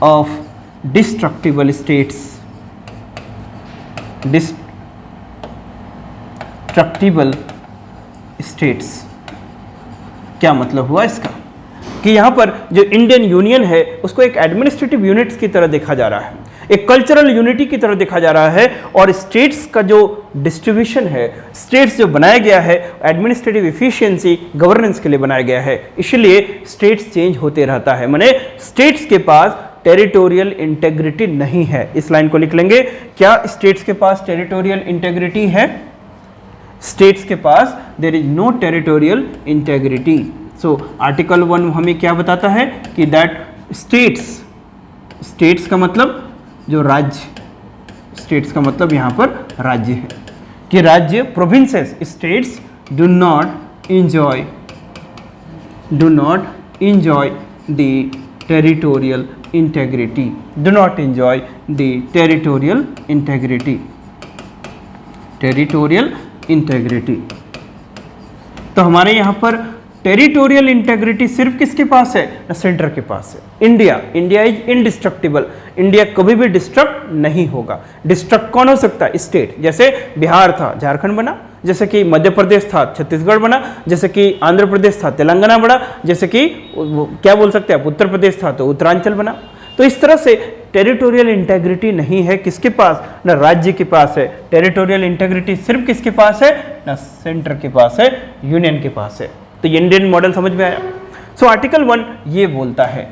of destructible states, destructible states। क्या मतलब हुआ इसका, कि यहाँ पर जो इंडियन यूनियन है उसको एक एडमिनिस्ट्रेटिव यूनिट्स की तरह देखा जा रहा है, एक कल्चरल यूनिटी की तरह देखा जा रहा है, और स्टेट्स का जो डिस्ट्रीब्यूशन है, स्टेट्स जो बनाया गया है एडमिनिस्ट्रेटिव इफिशिएंसी गवर्नेंस के लिए बनाया गया है, इसलिए स्टेट्स चेंज होते रहता है। माने स्टेट्स के पास टेरिटोरियल इंटेग्रिटी नहीं है। इस लाइन को लिख लेंगे, क्या स्टेट्स के पास टेरिटोरियल इंटेग्रिटी है? स्टेट्स के पास there is no territorial integrity. So article 1 हमें क्या बताता है कि दैट स्टेट्स का मतलब जो राज्य, स्टेट्स का मतलब यहाँ पर राज्य है, कि राज्य provinces, states do not enjoy the territorial integrity, do not enjoy the territorial integrity। तो हमारे यहाँ पर टेरिटोरियल इंटेग्रिटी सिर्फ किसके पास है? ना सेंटर के पास है। इंडिया इज इनडिस्ट्रक्टिबल, इंडिया कभी भी डिस्ट्रक्ट नहीं होगा। डिस्ट्रक्ट कौन हो सकता है? स्टेट, जैसे बिहार था झारखंड बना, जैसे कि मध्य प्रदेश था छत्तीसगढ़ बना, जैसे कि आंध्र प्रदेश था तेलंगाना बना, जैसे कि क्या बोल सकते हैं आप, उत्तर प्रदेश था तो उत्तरांचल बना। तो इस तरह से टेरिटोरियल इंटेग्रिटी नहीं है किसके पास? ना राज्य के पास है। टेरिटोरियल इंटेग्रिटी सिर्फ किसके पास है? ना सेंटर के पास है, यूनियन के पास है। तो ये इंडियन मॉडल समझ में आया। सो आर्टिकल 1 ये बोलता है।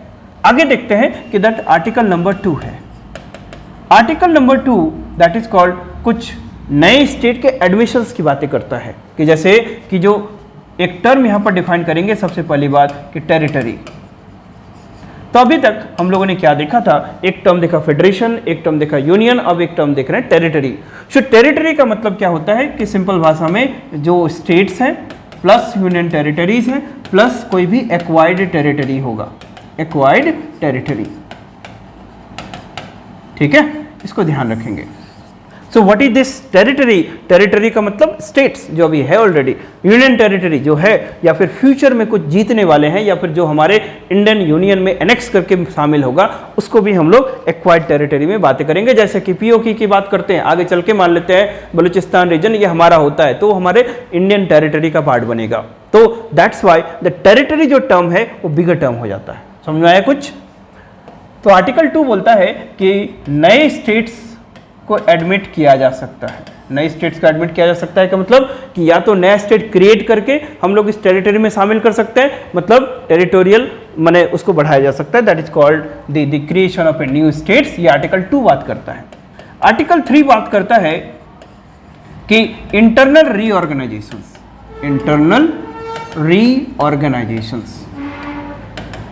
आगे देखते हैं कि दैट आर्टिकल नंबर 2 है। Article number 2 that is called, कुछ नए स्टेट के एडमिशंस की बातें करता है, कि जैसे कि जो एक टर्म यहाँ पर डिफाइन करेंगे, सबसे पहली बात कि टेरिटरी। तो अभी तक हम लोगों ने क्या देखा था, एक टर्म देखा फेडरेशन, एक टर्म देखा यूनियन, अब एक टर्म देख रहे हैं टेरिटरी। सो टेरिटरी का मतलब क्या होता है कि सिंपल भाषा में जो स्टेट्स हैं प्लस यूनियन टेरिटरीज हैं प्लस कोई भी एक्वायर्ड टेरिटरी होगा, एक्वायर्ड टेरिटरी। ठीक है, इसको ध्यान रखेंगे। So what is this territory? Territory का मतलब स्टेट्स जो अभी है ऑलरेडी, यूनियन टेरिटरी जो है या फिर फ्यूचर में कुछ जीतने वाले हैं या फिर जो हमारे इंडियन यूनियन में एनेक्स करके शामिल होगा, उसको भी हम लोग एक्वायर्ड टेरिटरी में बातें करेंगे। जैसे कि पीओके की बात करते हैं, आगे चल के मान लेते हैं बलूचिस्तान रीजन ये हमारा होता है, तो हमारे इंडियन टेरिटरी का पार्ट बनेगा। तो दैट्स वाई द टेरिटरी जो टर्म है वो बिगर टर्म हो जाता है। समझ में आया कुछ? तो आर्टिकल 2 बोलता है कि नए स्टेट्स को एडमिट किया जा सकता है, नए स्टेट्स को एडमिट किया जा सकता है का मतलब कि या तो नया स्टेट क्रिएट करके हम लोग इस टेरिटरी में शामिल कर सकते हैं, मतलब टेरिटोरियल माने उसको बढ़ाया जा सकता है, that is called the creation of a new states. ये आर्टिकल 2 बात करता है। आर्टिकल 3 बात करता है कि इंटरनल रीऑर्गेनाइजेशंस, इंटरनल रीऑर्गेनाइजेशंस।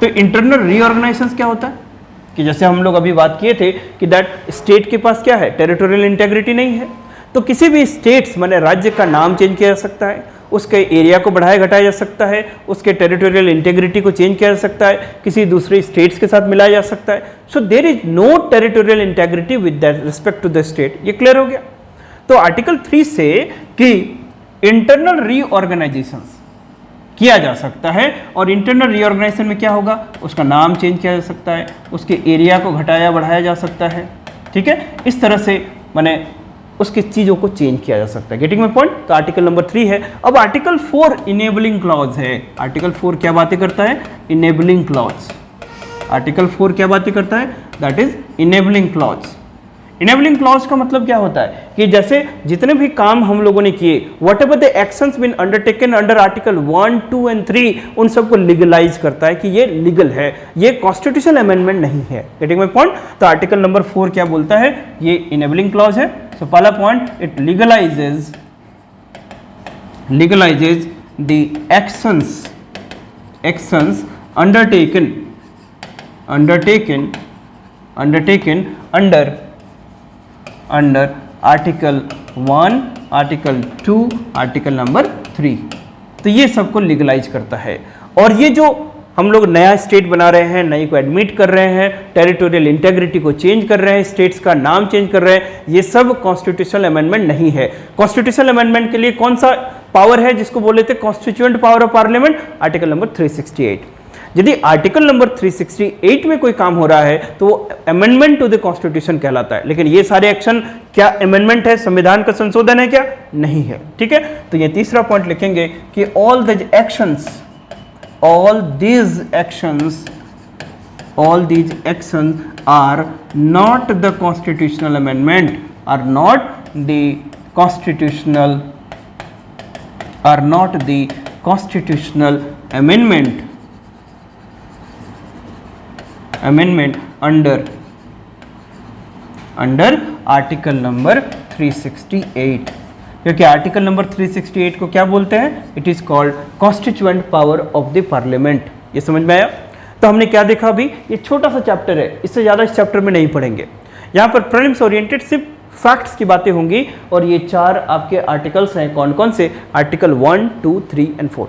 तो इंटरनल रीऑर्गेनाइजेशंस क्या होता है कि जैसे हम लोग अभी बात किए थे कि दैट स्टेट के पास क्या है, टेरिटोरियल इंटेग्रिटी नहीं है, तो किसी भी स्टेट्स माने राज्य का नाम चेंज किया जा सकता है, उसके एरिया को बढ़ाया घटाया जा सकता है, उसके टेरिटोरियल इंटेग्रिटी को चेंज किया जा सकता है, किसी दूसरे स्टेट्स के साथ मिलाया जा सकता है। So there is no territorial integrity with respect to the state. ये क्लियर हो गया? तो आर्टिकल 3 से कि इंटरनल रीऑर्गेनाइजेशंस किया जा सकता है, और इंटरनल रीऑर्गेनाइजेशन में क्या होगा, उसका नाम चेंज किया जा सकता है, उसके एरिया को घटाया बढ़ाया जा सकता है। ठीक है, इस तरह से माने उसकी चीज़ों को चेंज किया जा सकता है। Getting my point? तो आर्टिकल नंबर 3 है। अब आर्टिकल 4 इनेबलिंग क्लॉज है। आर्टिकल 4 क्या बातें करता है? Enabling clause. आर्टिकल 4 क्या बातें करता है? That is enabling clause. Enabling clause का मतलब क्या होता है कि जैसे जितने भी काम हम लोगों ने किए, whatever the actions been undertaken under article 1, 2 and 3, उन सबको लीगलाइज करता है कि ये लीगल है, ये कॉन्स्टिट्यूशनल अमेंडमेंट नहीं है। Getting my point? तो आर्टिकल नंबर 4 क्या बोलता है? ये इनेबलिंग क्लॉज है। सो पहला point, it legalises the actions undertaken under article 1, article 2, article number 3। तो ये सबको लीगलाइज करता है। और ये जो हम लोग नया स्टेट बना रहे हैं, नई को एडमिट कर रहे हैं, टेरिटोरियल इंटेग्रिटी को चेंज कर रहे हैं, स्टेट्स का नाम चेंज कर रहे हैं, ये सब कॉन्स्टिट्यूशनल अमेंडमेंट नहीं है। कॉन्स्टिट्यूशनल अमेंडमेंट के लिए कौन सा पावर है जिसको बोले थे constituent power of parliament? Article number 368। यदि आर्टिकल नंबर 368 में कोई काम हो रहा है तो वो अमेंडमेंट टू द कॉन्स्टिट्यूशन कहलाता है। लेकिन ये सारे एक्शन क्या अमेंडमेंट है, संविधान का संशोधन है क्या? नहीं है। ठीक है, तो ये तीसरा पॉइंट लिखेंगे कि all these actions are not the constitutional amendment, are not the constitutional amendment under article number 368। क्योंकि आर्टिकल नंबर 368 को क्या बोलते हैं? It is called constituent power of the parliament. ये समझ में आया? तो हमने क्या देखा अभी? ये छोटा सा चैप्टर है, इससे ज़्यादा इस चैप्टर में नहीं पढ़ेंगे। यहाँ पर प्रीलिम्स ओरिएंटेड सिर्फ फैक्ट्स की बातें होंगी, और ये 4 आपके आर्टिकल्स हैं। कौन कौन से? Article 1, 2, 3 and 4।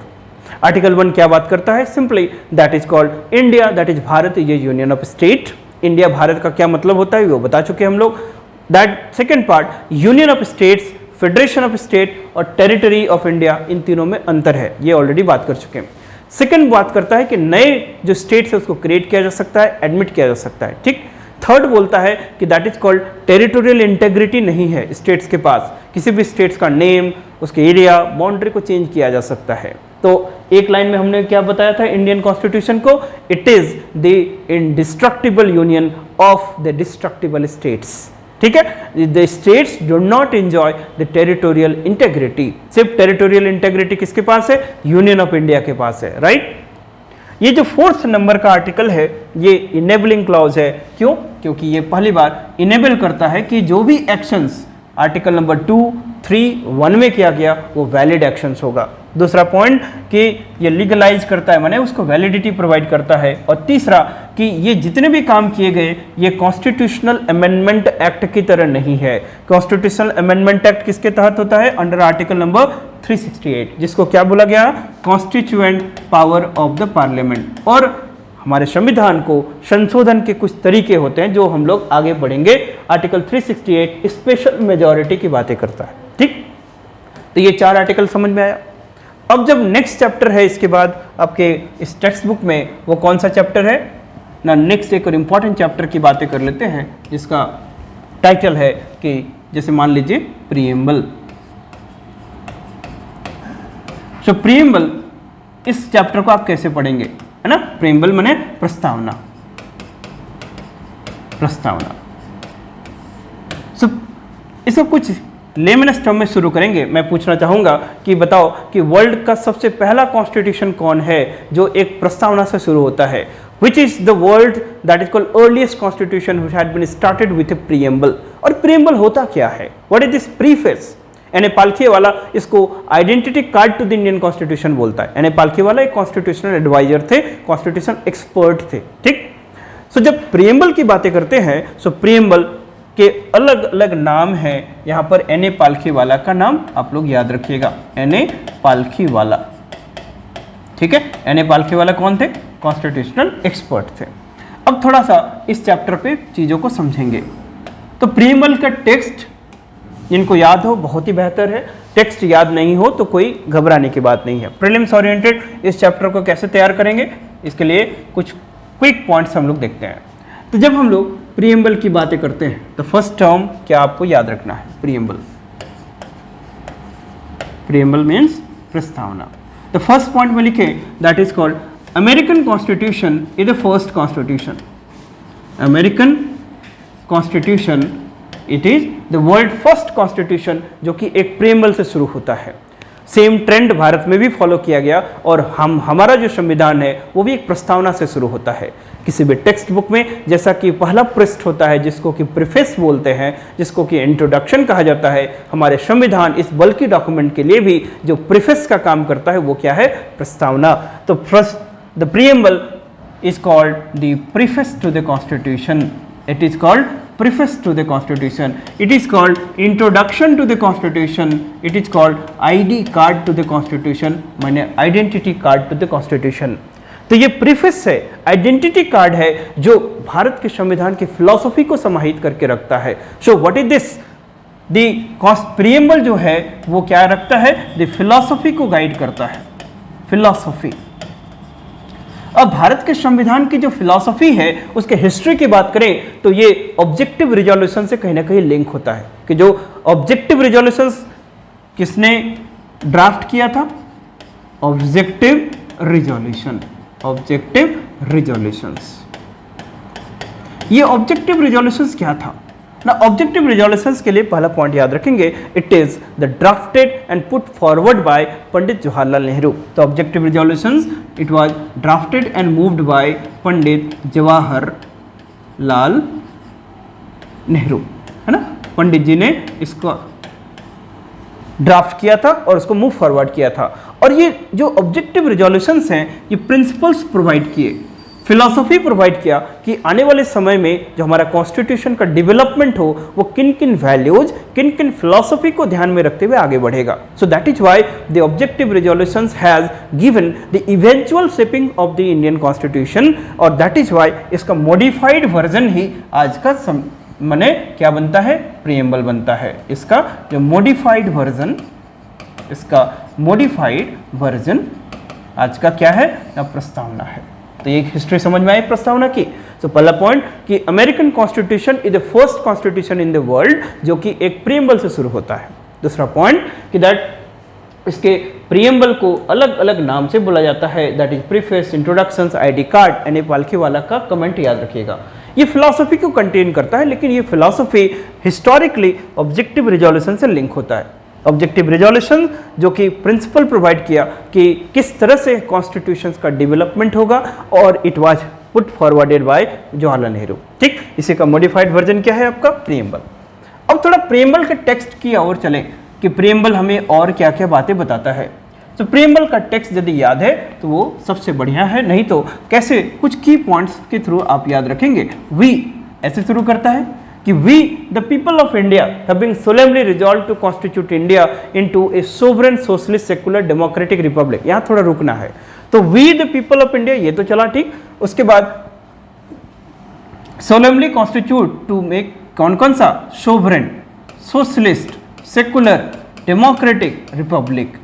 आर्टिकल 1 क्या बात करता है? Simply that is called India, that is Bharat, ये union of state. India Bharat का क्या मतलब होता है वो बता चुके हम लोग। That second part, union of states, federation of state और टेरिटरी ऑफ इंडिया, इन तीनों में अंतर है, ये ऑलरेडी बात कर चुके हैं। सेकेंड बात करता है कि नए जो स्टेट्स है उसको क्रिएट किया जा सकता है, एडमिट किया जा सकता है। ठीक। थर्ड बोलता है कि that is called territorial integrity नहीं है स्टेट्स के पास, किसी भी स्टेट्स का नेम, उसके एरिया, बाउंड्री को चेंज किया जा सकता है। तो एक लाइन में हमने क्या बताया था इंडियन कॉन्स्टिट्यूशन को? It is the indestructible union of the destructible states. ठीक है, the states do not enjoy the territorial integrity. सिर्फ टेरिटोरियल इंटेग्रिटी किसके पास है? यूनियन ऑफ इंडिया के पास है, राइट। ये जो 4th नंबर का आर्टिकल है ये इनेबलिंग क्लॉज है। क्यों? क्योंकि ये पहली बार इनेबल करता है कि जो भी एक्शंस आर्टिकल नंबर 2, 3, 1 में किया गया वो वैलिड एक्शंस होगा। दूसरा पॉइंट कि ये लीगलाइज करता है, माने उसको वैलिडिटी प्रोवाइड करता है। और तीसरा कि ये जितने भी काम किए गए ये कॉन्स्टिट्यूशनल अमेंडमेंट एक्ट की तरह नहीं है। कॉन्स्टिट्यूशनल अमेंडमेंट एक्ट किसके तहत होता है? अंडर आर्टिकल नंबर 368, जिसको क्या बोला गया? Constituent power of the parliament. और हमारे संविधान को संशोधन के कुछ तरीके होते हैं जो हम लोग आगे बढ़ेंगे। आर्टिकल 368 स्पेशल मेजॉरिटी की बातें करता है। ठीक, तो ये 4 आर्टिकल समझ में आया। अब जब नेक्स्ट चैप्टर है इसके बाद आपके इस टेक्स्ट बुक में, वो कौन सा चैप्टर है ना? नेक्स्ट एक और इम्पॉर्टेंट चैप्टर की बातें कर लेते हैं जिसका टाइटल है कि जैसे मान लीजिए प्रीएम्बल। सो प्रीएम्बल, इस चैप्टर को आप कैसे पढ़ेंगे, है ना? प्रीएम्बल माने प्रस्तावना। प्रस्तावना सो इसको कुछ लेमनेस टर्म में शुरू करेंगे। मैं पूछना चाहूंगा कि बताओ कि वर्ल्ड का सबसे पहला कॉन्स्टिट्यूशन कौन है जो एक प्रस्तावना से शुरू होता है? Which is the world that is called earliest constitution which had been started with a preamble? और preamble होता क्या है? What is this preface? N A Palkhivala इसको identity card to the Indian constitution बोलता है। एन ए पालखीवाला एक constitutional adviser थे, constitution expert थे। ठीक, सो जब प्रीएम्बल की बातें करते हैं सो प्रीएम्बल के अलग अलग नाम हैं। यहाँ पर एन ए पालखीवाला का नाम आप लोग याद रखिएगा, एन ए पालखीवाला। ठीक है, एन ए पालखीवाला कौन थे? कॉन्स्टिट्यूशनल एक्सपर्ट थे। अब थोड़ा सा इस चैप्टर पे चीज़ों को समझेंगे। तो प्रीएम्बल का टेक्स्ट जिनको याद हो बहुत ही बेहतर है, टेक्स्ट याद नहीं हो तो कोई घबराने की बात नहीं है। प्रीलिम्स ओरिएंटेड इस चैप्टर को कैसे तैयार करेंगे, इसके लिए कुछ क्विक पॉइंट्स हम लोग देखते हैं। तो जब हम लोग प्रीएम्बल की बातें करते हैं तो फर्स्ट टर्म क्या आपको याद रखना है? प्रीएम्बल। प्रीएम्बल मीन्स प्रस्तावना। द फर्स्ट पॉइंट में लिखे that is called American constitution is the first constitution. American constitution it is the world first constitution जो कि एक प्रीएम्बल से शुरू होता है। सेम ट्रेंड भारत में भी फॉलो किया गया और हमारा जो संविधान है वो भी एक प्रस्तावना से शुरू होता है। किसी भी टेक्स्ट बुक में जैसा कि पहला पृष्ठ होता है जिसको कि प्रीफेस बोलते हैं, जिसको कि इंट्रोडक्शन कहा जाता है, हमारे संविधान इस बल्कि डॉक्यूमेंट के लिए भी जो प्रीफेस का काम करता है वो क्या है? प्रस्तावना। तो first the preamble is called the preface to the constitution. It is called preface to the constitution. It is called introduction to the constitution. It is called ID card to the constitution, माने identity card to the constitution. तो ये preface है, identity card है जो भारत के संविधान की philosophy को समाहित करके रखता है। So what is this? The preamble जो है वो क्या रखता है? द फिलॉसफी को गाइड करता है। फिलॉसफी। अब भारत के संविधान की जो फिलॉसफी है उसके हिस्ट्री की बात करें तो ये ऑब्जेक्टिव रिजोल्यूशन से कहीं ना कहीं लिंक होता है कि जो ऑब्जेक्टिव रिजोल्यूशंस किसने ड्राफ्ट किया था? Objective resolution. Objective resolutions. ये ऑब्जेक्टिव रिजोल्यूशंस क्या था ना? ऑब्जेक्टिव रिजोल्यूशंस के लिए पहला पॉइंट याद रखेंगे, it is the drafted and put forward by Pandit Jawaharlal Nehru. तो objective resolutions it was drafted and moved by Pandit Jawaharlal Nehru, है ना? पंडित जी ने इसको ड्राफ्ट किया था और उसको मूव फॉरवर्ड किया था। और ये जो ऑब्जेक्टिव रिजोल्यूशंस हैं ये प्रिंसिपल्स प्रोवाइड किए, फिलॉसफी प्रोवाइड किया कि आने वाले समय में जो हमारा कॉन्स्टिट्यूशन का डेवलपमेंट हो वो किन किन वैल्यूज, किन किन फिलॉसफी को ध्यान में रखते हुए आगे बढ़ेगा। सो that is why the objective resolutions has given the eventual shaping of the Indian constitution. और दैट इज व्हाई इसका मॉडिफाइड वर्जन ही आज का माने क्या बनता है? प्रीएम्बल बनता है। इसका जो मॉडिफाइड वर्जन, इसका मॉडिफाइड वर्जन आज का क्या है? प्रस्तावना है। तो एक हिस्ट्री समझ में आई प्रस्तावना की। तो पहला पॉइंट कि American constitution is the first constitution in the world जो कि एक प्रीएम्बल से शुरू होता है। दूसरा पॉइंट कि दैट इसके प्रीएम्बल को अलग अलग नाम से बोला जाता है, that is preface, introductions, ID card. N A Palkhivala का कमेंट याद रखिएगा। ये फिलॉसफी को कंटेन करता है लेकिन ये फिलॉसफी हिस्टोरिकली ऑब्जेक्टिव रिजोल्यूशन से लिंक होता है। ऑब्जेक्टिव रेजोल्यूशन जो कि प्रिंसिपल प्रोवाइड किया कि किस तरह से कॉन्स्टिट्यूशन का डेवलपमेंट होगा, और it was put forwarded by Jawaharlal Nehru. ठीक, इसी का मॉडिफाइड वर्जन क्या है आपका, प्रीएम्बल। अब थोड़ा प्रीएम्बल के टेक्स्ट की ओर चलें कि प्रीएम्बल हमें और क्या क्या बातें बताता है। तो प्रीएम्बल का टेक्स्ट यदि याद है तो वो सबसे बढ़िया है, नहीं तो कैसे कुछ की पॉइंट्स के थ्रू आप याद रखेंगे। वी ऐसे शुरू करता है कि we the people of India having solemnly resolve to constitute India into a sovereign socialist secular democratic republic. यहाँ थोड़ा रुकना है। तो we the people of India ये तो चला ठीक, उसके बाद सोलेमली कॉन्स्टिट्यूट टू मेक कौन कौन सा, sovereign socialist secular democratic Republic.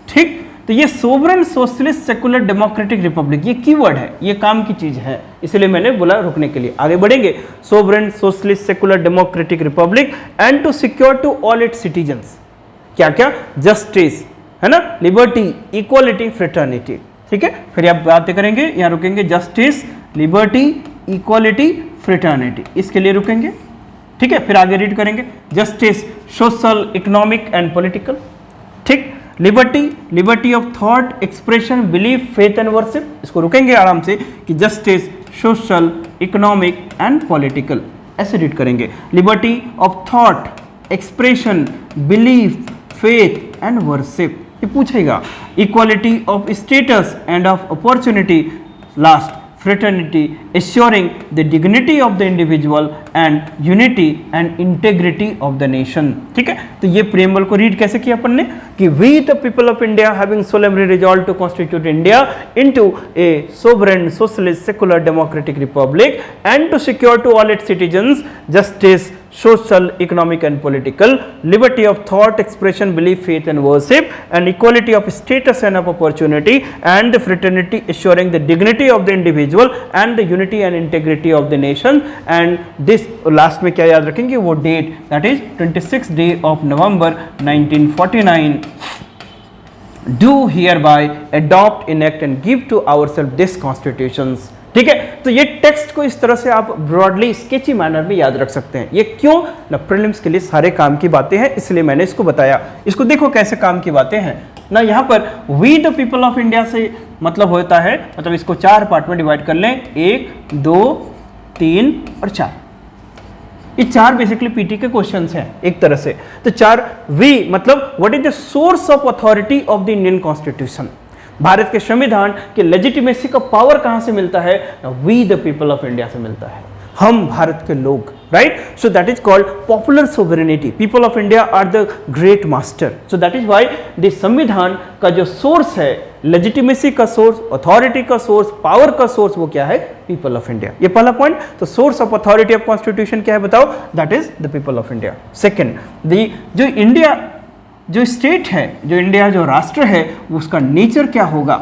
ठीक, तो ये sovereign socialist secular democratic Republic ये कीवर्ड है, ये काम की चीज है, इसलिए मैंने बोला रुकने के लिए। आगे बढ़ेंगे। Sovereign socialist secular democratic republic and to secure to all its citizens, क्या क्या, जस्टिस है ना, लिबर्टी, इक्वालिटी, फ्रेटर्निटी। ठीक है, फिर आप बातें करेंगे, यहाँ रुकेंगे, जस्टिस, लिबर्टी, इक्वालिटी, फ्रेटर्निटी, इसके लिए रुकेंगे। ठीक है, फिर आगे रीड करेंगे, justice social economic and political. ठीक, liberty, liberty of thought expression belief faith and worship, इसको रुकेंगे आराम से कि justice social economic and political, ऐसे रीड करेंगे। Liberty of thought expression belief faith and worship, ये पूछेगा। Equality of status and of opportunity, last fraternity assuring the dignity of the individual and unity and integrity of the nation। ठीक है, तो ये preamble को read कैसे किया अपन ने कि we the people of India having solemnly resolved to constitute India into a sovereign socialist secular democratic republic and to secure to all its citizens justice social economic and political liberty of thought expression belief faith and worship and equality of status and of opportunity and the fraternity assuring the dignity of the individual and the unity and integrity of the nation। and this last में क्या याद रखेंगे, वो date that is 26 day of November 1949 do hereby adopt enact and give to ourselves this constitutions। ठीक है, तो ये text को इस तरह से आप ब्रॉडली स्केची मैनर में याद रख सकते हैं। ये क्यों ना, प्रीलिम्स के लिए सारे काम की बातें हैं, इसलिए मैंने इसको बताया। इसको देखो कैसे काम की बातें हैं ना। यहाँ पर we the people of India से मतलब होता है, मतलब इसको 4 पार्ट में डिवाइड कर लें, 1 2 3 और 4। ये 4 बेसिकली पीटी के क्वेश्चंस हैं एक तरह से। तो 4 वी मतलब what is the source of authority of the Indian constitution, Bharat के संविधान के लेजिटिमेसी का पावर कहां से मिलता है, we the people of India से मिलता है, हम भारत के लोग, right. So that is called popular sovereignty, people of India are the great master. So that is why the संविधान का जो सोर्स है, लेजिटिमेसी का सोर्स, अथॉरिटी का सोर्स, पावर का सोर्स, वो क्या है, पीपल ऑफ इंडिया। ये पहला पॉइंट। तो source of authority of constitution क्या है बताओ, that is the people of India. Second, जो इंडिया जो स्टेट है, जो इंडिया जो राष्ट्र है, उसका नेचर क्या होगा,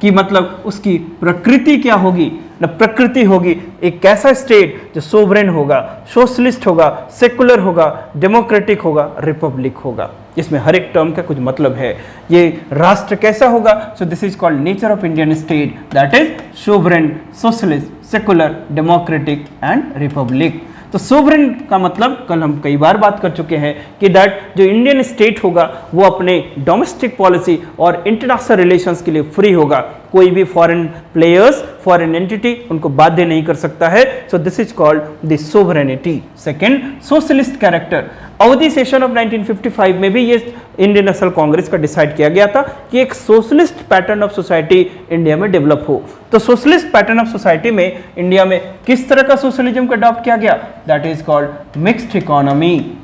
कि मतलब उसकी प्रकृति क्या होगी ना, प्रकृति होगी एक ऐसा स्टेट जो सोवरेन होगा, सोशलिस्ट होगा, सेकुलर होगा, डेमोक्रेटिक होगा, रिपब्लिक होगा। इसमें हर एक टर्म का कुछ मतलब है। ये राष्ट्र कैसा होगा, so this is called nature of Indian state, that is sovereign, socialist, secular, democratic and Republic. तो सोवरेन का मतलब कल हम कई बार बात कर चुके हैं कि दैट जो इंडियन स्टेट होगा वो अपने डोमेस्टिक पॉलिसी और इंटरनेशनल रिलेशंस के लिए फ्री होगा, कोई भी फॉरेन प्लेयर्स, फॉरेन एंटिटी उनको बाध्य नहीं कर सकता है। So this is called the sovereignty. Second, socialist character. अवधि सेशन ऑफ 1955 में भी ये इंडियन नेशनल कांग्रेस का डिसाइड किया गया था कि एक socialist pattern of society India में डेवलप हो। तो सोशलिस्ट पैटर्न ऑफ सोसाइटी में इंडिया में किस तरह का सोशलिज्म को अडॉप्ट किया गया, that is called mixed economy.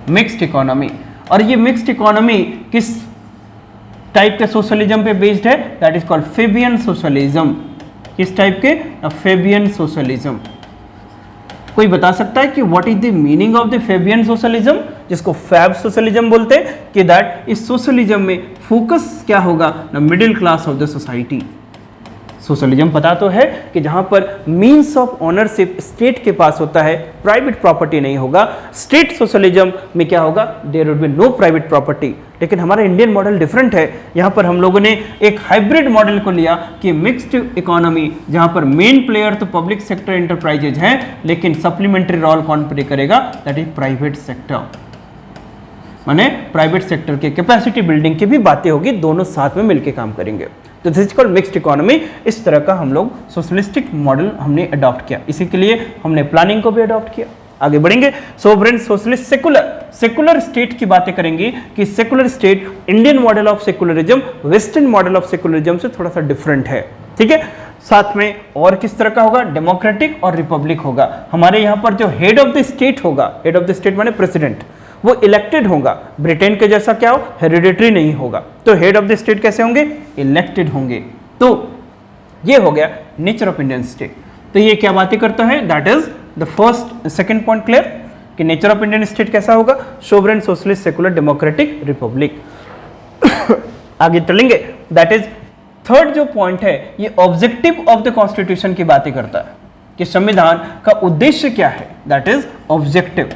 Mixed economy, और ये मिक्स्ड इकोनॉमी किस टाइप के सोशलिज्म पे बेस्ड है, that is called Fabian socialism. किस टाइप के, फेबियन सोशलिज्म। कोई बता सकता है कि what is the meaning of the Fabian socialism, जिसको फैब सोशलिज्म बोलते हैं, कि दैट इस सोशलिज्म में फोकस क्या होगा, the middle class of the society. Socialism पता तो है कि जहां पर मीन्स ऑफ ओनरशिप स्टेट के पास होता है, प्राइवेट प्रॉपर्टी नहीं होगा। स्टेट सोशलिज्म में क्या होगा, there will be no private property. लेकिन हमारा इंडियन मॉडल डिफरेंट है। यहाँ पर हम लोगों ने एक हाइब्रिड मॉडल को लिया कि मिक्स्ड इकोनॉमी, जहाँ पर मेन प्लेयर तो पब्लिक सेक्टर इंटरप्राइजेज हैं, लेकिन सप्लीमेंट्री रोल कौन प्ले करेगा, दैट इज प्राइवेट सेक्टर। माने प्राइवेट सेक्टर के कैपेसिटी बिल्डिंग की भी बातें होगी, दोनों साथ में मिलकर काम करेंगे। तो this is called mixed economy. इस तरह का हम लोग सोशलिस्टिक मॉडल हमने अडॉप्ट किया, इसी के लिए हमने प्लानिंग को भी अडॉप्ट किया। आगे बढ़ेंगे। सोवरेन, सोशलिस्ट, सेकुलर स्टेट की बातें करेंगे कि secular state Indian model of secularism western model of secularism से थोड़ा सा डिफरेंट है, ठीक है। साथ में और किस तरह का होगा, डेमोक्रेटिक और रिपब्लिक होगा। हमारे यहाँ पर जो हेड ऑफ द स्टेट होगा, हेड ऑफ द स्टेट माने प्रेसिडेंट, वो इलेक्टेड होगा। ब्रिटेन के जैसा क्या हो, हेरिडेटरी नहीं होगा। तो हेड ऑफ द स्टेट कैसे होंगे, इलेक्टेड होंगे। तो ये हो गया नेचर ऑफ इंडियन स्टेट। तो ये क्या बातें करता है, that is the first second point clear कि नेचर ऑफ इंडियन स्टेट कैसा होगा, sovereign, socialist, secular, democratic, Republic. आगे चलेंगे। दैट इज थर्ड जो पॉइंट है, ये ऑब्जेक्टिव ऑफ द कॉन्स्टिट्यूशन की बातें करता है कि संविधान का उद्देश्य क्या है, दैट इज ऑब्जेक्टिव।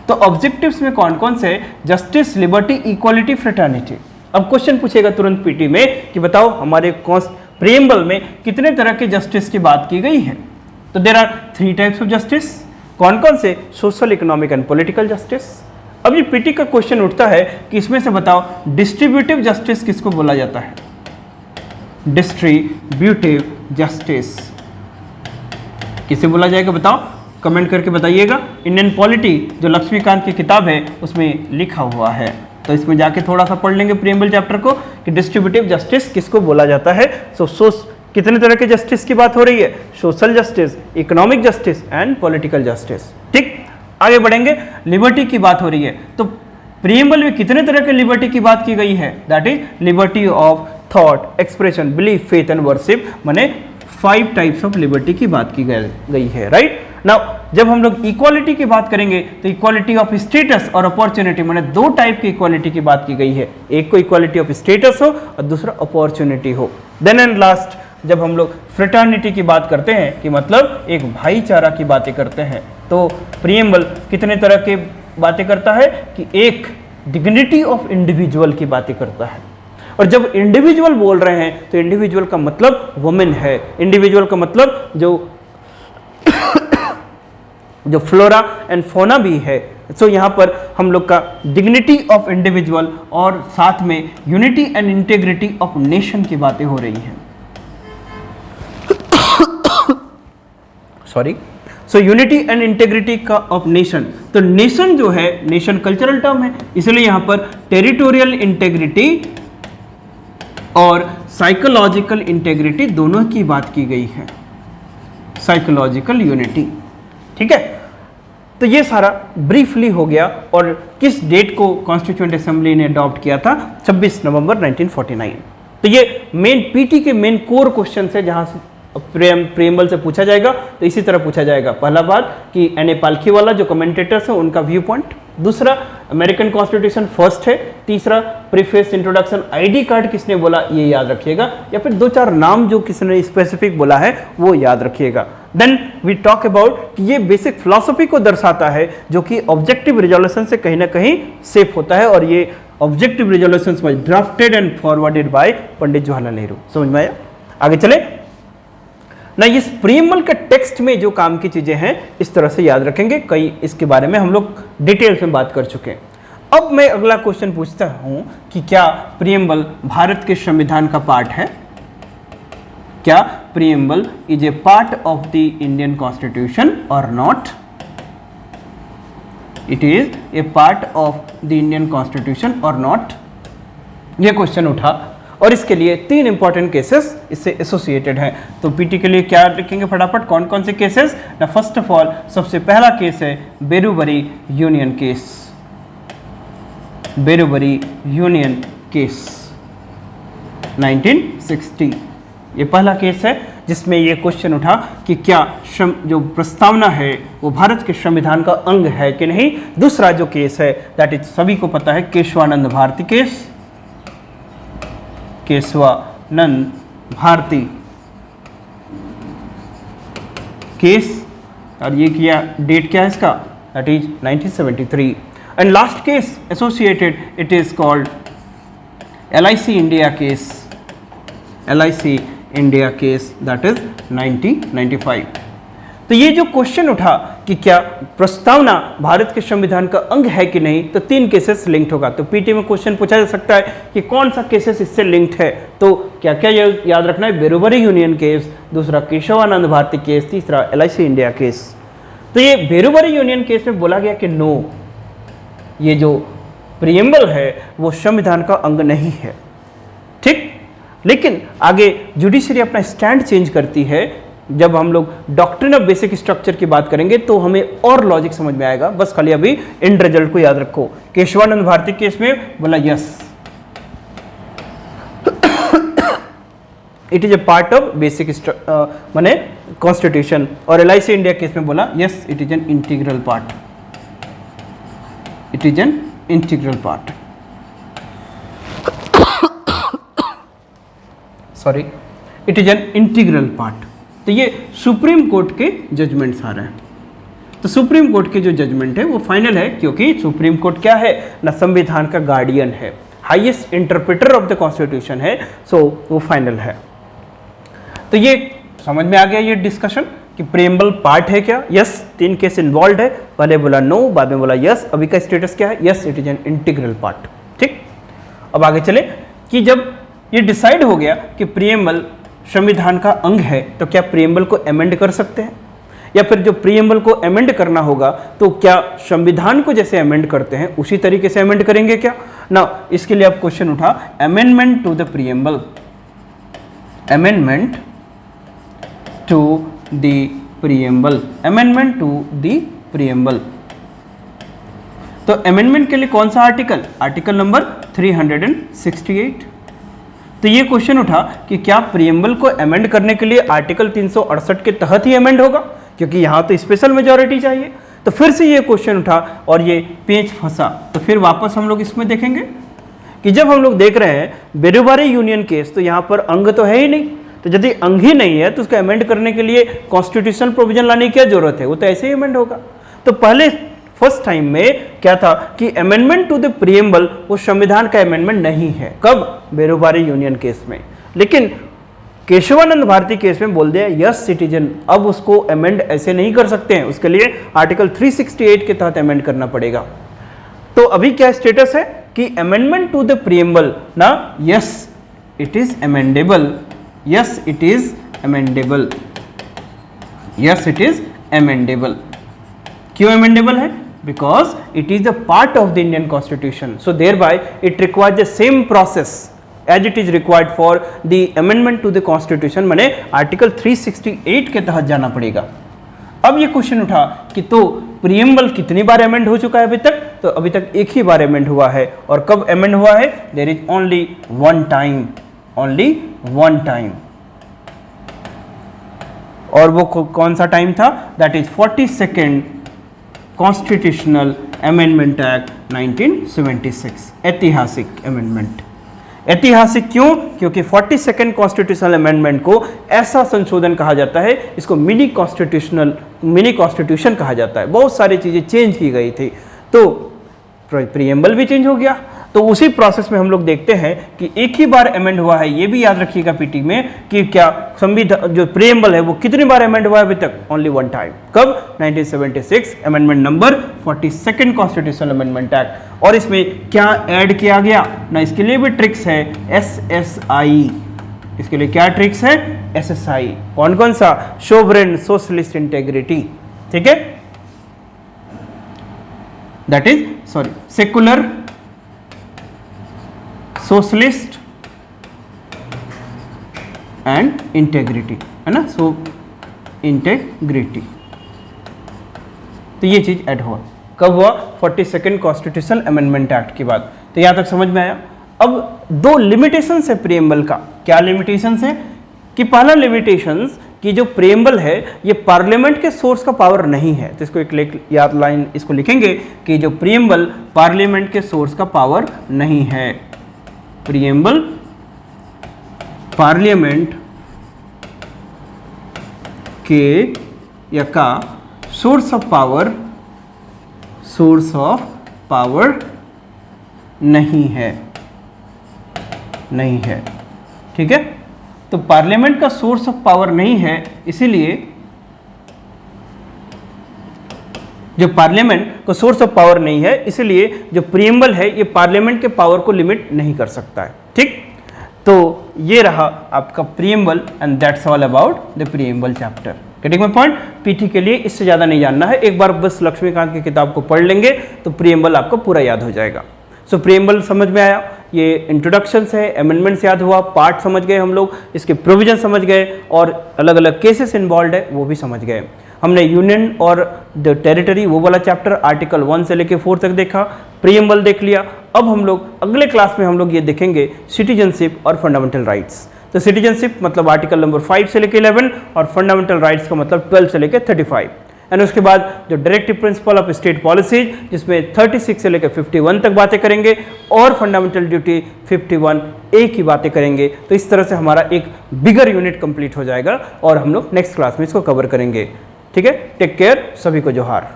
तो ऑब्जेक्टिव्स में कौन कौन से, जस्टिस, लिबर्टी, इक्वालिटी, फ्रेटर्निटी। अब क्वेश्चन पूछेगा तुरंत पीटी में कि बताओ हमारे प्रीएम्बल में कितने तरह के जस्टिस की बात की गई है। तो there are 3 types of justice. कौन कौन से, social, economic and political justice. अब ये पीटी का क्वेश्चन उठता है कि इसमें से बताओ डिस्ट्रीब्यूटिव जस्टिस किसको बोला जाता है, डिस्ट्रीब्यूटिव जस्टिस किसे बोला जाएगा, बताओ, कमेंट करके बताइएगा। इंडियन पॉलिटी जो लक्ष्मीकांत की किताब है उसमें लिखा हुआ है, तो इसमें जाके थोड़ा सा पढ़ लेंगे प्रीएम्बल चैप्टर को कि डिस्ट्रीब्यूटिव जस्टिस किसको बोला जाता है। कितने तरह के जस्टिस की बात हो रही है, social justice, economic justice and political justice. ठीक, आगे बढ़ेंगे। लिबर्टी की बात हो रही है, तो प्रीएम्बल में कितने तरह के लिबर्टी की बात की गई है, that is liberty of thought, expression, belief, faith and worship, माने 5 टाइप्स ऑफ लिबर्टी की बात की गई है, राइट। नाउ जब हम लोग इक्वालिटी की बात करेंगे तो इक्वालिटी ऑफ स्टेटस और अपॉर्चुनिटी, माने 2 टाइप की इक्वालिटी की बात की गई है, एक को इक्वालिटी ऑफ स्टेटस हो और दूसरा अपॉर्चुनिटी हो। देन एंड लास्ट जब हम लोग फ्रेटर्निटी की बात करते हैं कि मतलब एक भाईचारा की बातें करते हैं, तो प्रीएम्बल कितने तरह के बातें करता है कि एक डिग्निटी ऑफ इंडिविजुअल की बातें करता है। और जब इंडिविजुअल बोल रहे हैं तो इंडिविजुअल का मतलब वुमेन है, इंडिविजुअल का मतलब जो फ्लोरा एंड फोना भी है। सो यहाँ पर हम लोग का डिग्निटी ऑफ इंडिविजुअल और साथ में unity and integrity of nation की बातें हो रही हैं। Sorry, so unity and integrity का ऑफ नेशन, तो नेशन जो है, नेशन कल्चरल टर्म है, इसलिए यहाँ पर टेरिटोरियल इंटेग्रिटी और साइकोलॉजिकल इंटेग्रिटी दोनों की बात की गई है, साइकोलॉजिकल यूनिटी। ठीक है, तो ये सारा ब्रीफली हो गया। और किस डेट को कॉन्स्टिट्यूएंट असेंबली ने अडॉप्ट किया था, 26 नवंबर 1949। तो ये मेन पीटी के मेन कोर क्वेश्चन है, जहां से प्रीएम्बल से पूछा जाएगा। तो इसी तरह पूछा जाएगा, पहला बात कि एन ए पालखी वाला जो कमेंटेटर्स है उनका व्यू पॉइंट, दूसरा अमेरिकन कॉन्स्टिट्यूशन फर्स्ट है, तीसरा प्रीफेस, इंट्रोडक्शन, आईडी कार्ड किसने बोला ये याद रखिएगा, या फिर 2-4 नाम जो किसने स्पेसिफिक बोला है वो याद रखिएगा। देन वी टॉक अबाउट कि ये बेसिक फिलॉसफी को दर्शाता है जो कि ऑब्जेक्टिव रिजोल्यूशन से कहीं ना कहीं सेफ होता है, और ये objective resolution was drafted and forwarded by Pandit Jawaharlal Nehru. समझ में आया? आगे चले ना। इस प्रीएम्बल के टेक्स्ट में जो काम की चीजें हैं इस तरह से याद रखेंगे, कई इसके बारे में हम लोग डिटेल्स में बात कर चुके हैं। अब मैं अगला क्वेश्चन पूछता हूं कि क्या प्रीएम्बल भारत के संविधान का पार्ट है? क्या preamble is a part of the Indian constitution or not? It is a part of the Indian constitution or not? यह क्वेश्चन उठा और इसके लिए 3 इंपॉर्टेंट केसेस इससे एसोसिएटेड हैं। तो पीटी के लिए क्या लिखेंगे फटाफट, कौन कौन से केसेस ना। फर्स्ट ऑफ ऑल सबसे पहला केस है Berubari union case, Berubari union case 1960। ये पहला केस है जिसमें ये क्वेश्चन उठा कि क्या जो प्रस्तावना है वो भारत के संविधान का अंग है कि नहीं। दूसरा जो केस है दैट इज सभी को पता है, केशवानंद भारती केस, केशवानंद भारती केस, और ये किया डेट क्या है इसका, that is 1973। And last case associated, it is called LIC India case, LIC India case, that is 1995। तो ये जो क्वेश्चन उठा कि क्या प्रस्तावना भारत के संविधान का अंग है कि नहीं, तो 3 केसेस लिंक्ड होगा। तो पीटी में क्वेश्चन पूछा जा सकता है कि कौन सा केसेस इससे लिंक्ड है, तो क्या क्या याद रखना है, बेरोबरी यूनियन केस, दूसरा केशवानंद भारती केस, तीसरा LIC इंडिया केस। तो ये बेरोबरी यूनियन केस में बोला गया कि नो, ये जो प्रीएम्बल है वो संविधान का अंग नहीं है, ठीक। लेकिन आगे जुडिशरी अपना स्टैंड चेंज करती है। जब हम लोग डॉक्ट्रिन ऑफ बेसिक स्ट्रक्चर की बात करेंगे तो हमें और लॉजिक समझ में आएगा। बस खाली अभी एंड रिजल्ट को याद रखो। केशवानंद भारती केस में बोला yes, it is a part of basic माने कॉन्स्टिट्यूशन, और LIC इंडिया केस में बोला yes, it is an integral part, it is an integral part, sorry, it is an integral part. तो ये सुप्रीम कोर्ट के judgements आ रहे हैं। तो सुप्रीम कोर्ट के जो जजमेंट है वो फाइनल है, क्योंकि सुप्रीम कोर्ट क्या है ना, संविधान का गार्डियन है, highest interpreter of the constitution है, सो वो फाइनल है। तो ये समझ में आ गया ये डिस्कशन कि प्रीएम्बल पार्ट है क्या। यस, 3 केस इन्वॉल्व है, पहले बोला नो, बाद में बोला यस, अभी का स्टेटस क्या है, yes it is an integral part, ठीक। अब आगे चले कि जब ये डिसाइड हो गया कि प्रीएम्बल संविधान का अंग है, तो क्या प्रीएम्बल को अमेंड कर सकते हैं, या फिर जो प्रीएम्बल को अमेंड करना होगा तो क्या संविधान को जैसे अमेंड करते हैं उसी तरीके से अमेंड करेंगे क्या ना। इसके लिए अब क्वेश्चन उठा amendment to the preamble, amendment to the preamble, amendment to the preamble. तो अमेंडमेंट के लिए कौन सा आर्टिकल, आर्टिकल नंबर 368। तो ये क्वेश्चन उठा कि क्या प्रीएम्बल को अमेंड करने के लिए आर्टिकल 368 के तहत ही अमेंड होगा, क्योंकि यहाँ तो स्पेशल मेजॉरिटी चाहिए। तो फिर से ये क्वेश्चन उठा और ये पेच फंसा। तो फिर वापस हम लोग इसमें देखेंगे कि जब हम लोग देख रहे हैं बेरोबरी यूनियन केस, तो यहाँ पर अंग तो है ही नहीं, तो यदि अंग ही नहीं है तो उसको अमेंड करने के लिए कॉन्स्टिट्यूशनल प्रोविजन लाने की क्या जरूरत है, वो तो ऐसे ही अमेंड होगा। तो पहले फर्स्ट टाइम में क्या था कि अमेंडमेंट टू द प्रीएम्बल वो संविधान का अमेंडमेंट नहीं है, कब, बेरोबरी यूनियन केस में। लेकिन केशवानंद भारती केस में बोल दिया यस सिटीजन, अब उसको अमेंड ऐसे नहीं कर सकते हैं, उसके लिए आर्टिकल 368 के तहत अमेंड करना पड़ेगा। तो अभी क्या स्टेटस है कि अमेंडमेंट टू द प्रीएम्बल ना, yes it is amendable, yes it is amendable, yes it is amendable. क्यों अमेंडेबल है, because it is a part of the Indian Constitution, so thereby it requires the same process as it is required for the amendment to the Constitution, माने article 368 के तहत जाना पड़ेगा। अब ये question उठा कि तो प्रीएम्बल कितनी बार अमेंड हो चुका है अभी तक, तो अभी तक एक ही बार अमेंड हुआ है, और कब अमेंड हुआ है, there is only one time, only one time, और वो कौन सा टाइम था, that is 42nd constitutional amendment act 1976, ऐतिहासिक अमेंडमेंट। ऐतिहासिक क्यों, क्योंकि 42nd कॉन्स्टिट्यूशनल अमेंडमेंट को ऐसा संशोधन कहा जाता है, इसको मिनी कॉन्स्टिट्यूशन कहा जाता है। बहुत सारी चीजें चेंज की गई थी, तो प्रीएम्बल भी चेंज हो गया। तो उसी प्रोसेस में हम लोग देखते हैं कि एक ही बार अमेंड हुआ है, ये भी याद रखिएगा पीटी में कि क्या संविधान जो प्रीएम्बल है वो कितनी बार अमेंड हुआ है अभी तक, ओनली वन टाइम, कब, 1976 amendment number 42nd constitutional amendment act. और इसमें क्या ऐड किया गया ना, इसके लिए भी ट्रिक्स है, SSI, इसके लिए क्या ट्रिक्स है, SSI, कौन कौन सा, सोवरेन सोशलिस्ट इंटेग्रिटी, ठीक है, that is sorry secular socialist and integrity, है ना, सो इंटेग्रिटी। तो ये चीज ऐड हुआ, कब हुआ, 42nd कॉन्स्टिट्यूशनल अमेंडमेंट एक्ट के बाद। तो यहां तक समझ में आया। अब दो लिमिटेशंस है प्रीएम्बल का, क्या लिमिटेशंस है कि पहला लिमिटेशंस कि जो प्रीएम्बल है ये पार्लियामेंट के सोर्स का पावर नहीं है। तो इसको एक याद लाइन इसको लिखेंगे कि जो प्रीएम्बल पार्लियामेंट के सोर्स का पावर नहीं है, प्रीएम्बल पार्लियामेंट के या का सोर्स ऑफ पावर नहीं है, नहीं है, ठीक है। तो पार्लियामेंट का सोर्स ऑफ पावर नहीं है, इसीलिए जो पार्लियामेंट को सोर्स ऑफ पावर नहीं है, इसलिए जो प्रीएम्बल है ये पार्लियामेंट के पावर को लिमिट नहीं कर सकता है। ठीक, तो ये रहा आपका preamble and that's all about the preamble chapter. Getting my point? PT के लिए इससे ज़्यादा नहीं जानना है, एक बार बस लक्ष्मीकांत की किताब को पढ़ लेंगे तो प्रीएम्बल आपको पूरा याद हो जाएगा। सो प्रीएम्बल समझ में आया, ये इंट्रोडक्शंस है, अमेंडमेंट्स याद हुआ, पार्ट समझ गए हम लोग, इसके प्रोविजन समझ गए और अलग अलग केसेस इन्वॉल्व है वो भी समझ गए। हमने यूनियन और द टेरिटरी वो वाला चैप्टर आर्टिकल 1 से लेके 4 तक देखा, प्रीएम्बल देख लिया। अब हम लोग अगले क्लास में हम लोग ये देखेंगे सिटीजनशिप और फंडामेंटल राइट्स। तो सिटीजनशिप मतलब आर्टिकल नंबर 5 से लेके 11 और फंडामेंटल राइट्स का मतलब 12 से लेके 35। एंड उसके बाद जो directive principle of state policies जिसमें 36 से लेकर 51 तक बातें करेंगे और फंडामेंटल ड्यूटी 51A की बातें करेंगे। तो इस तरह से हमारा एक बिगर यूनिट कंप्लीट हो जाएगा और हम लोग नेक्स्ट क्लास में इसको कवर करेंगे। ठीक है, टेक केयर, सभी को जोहार।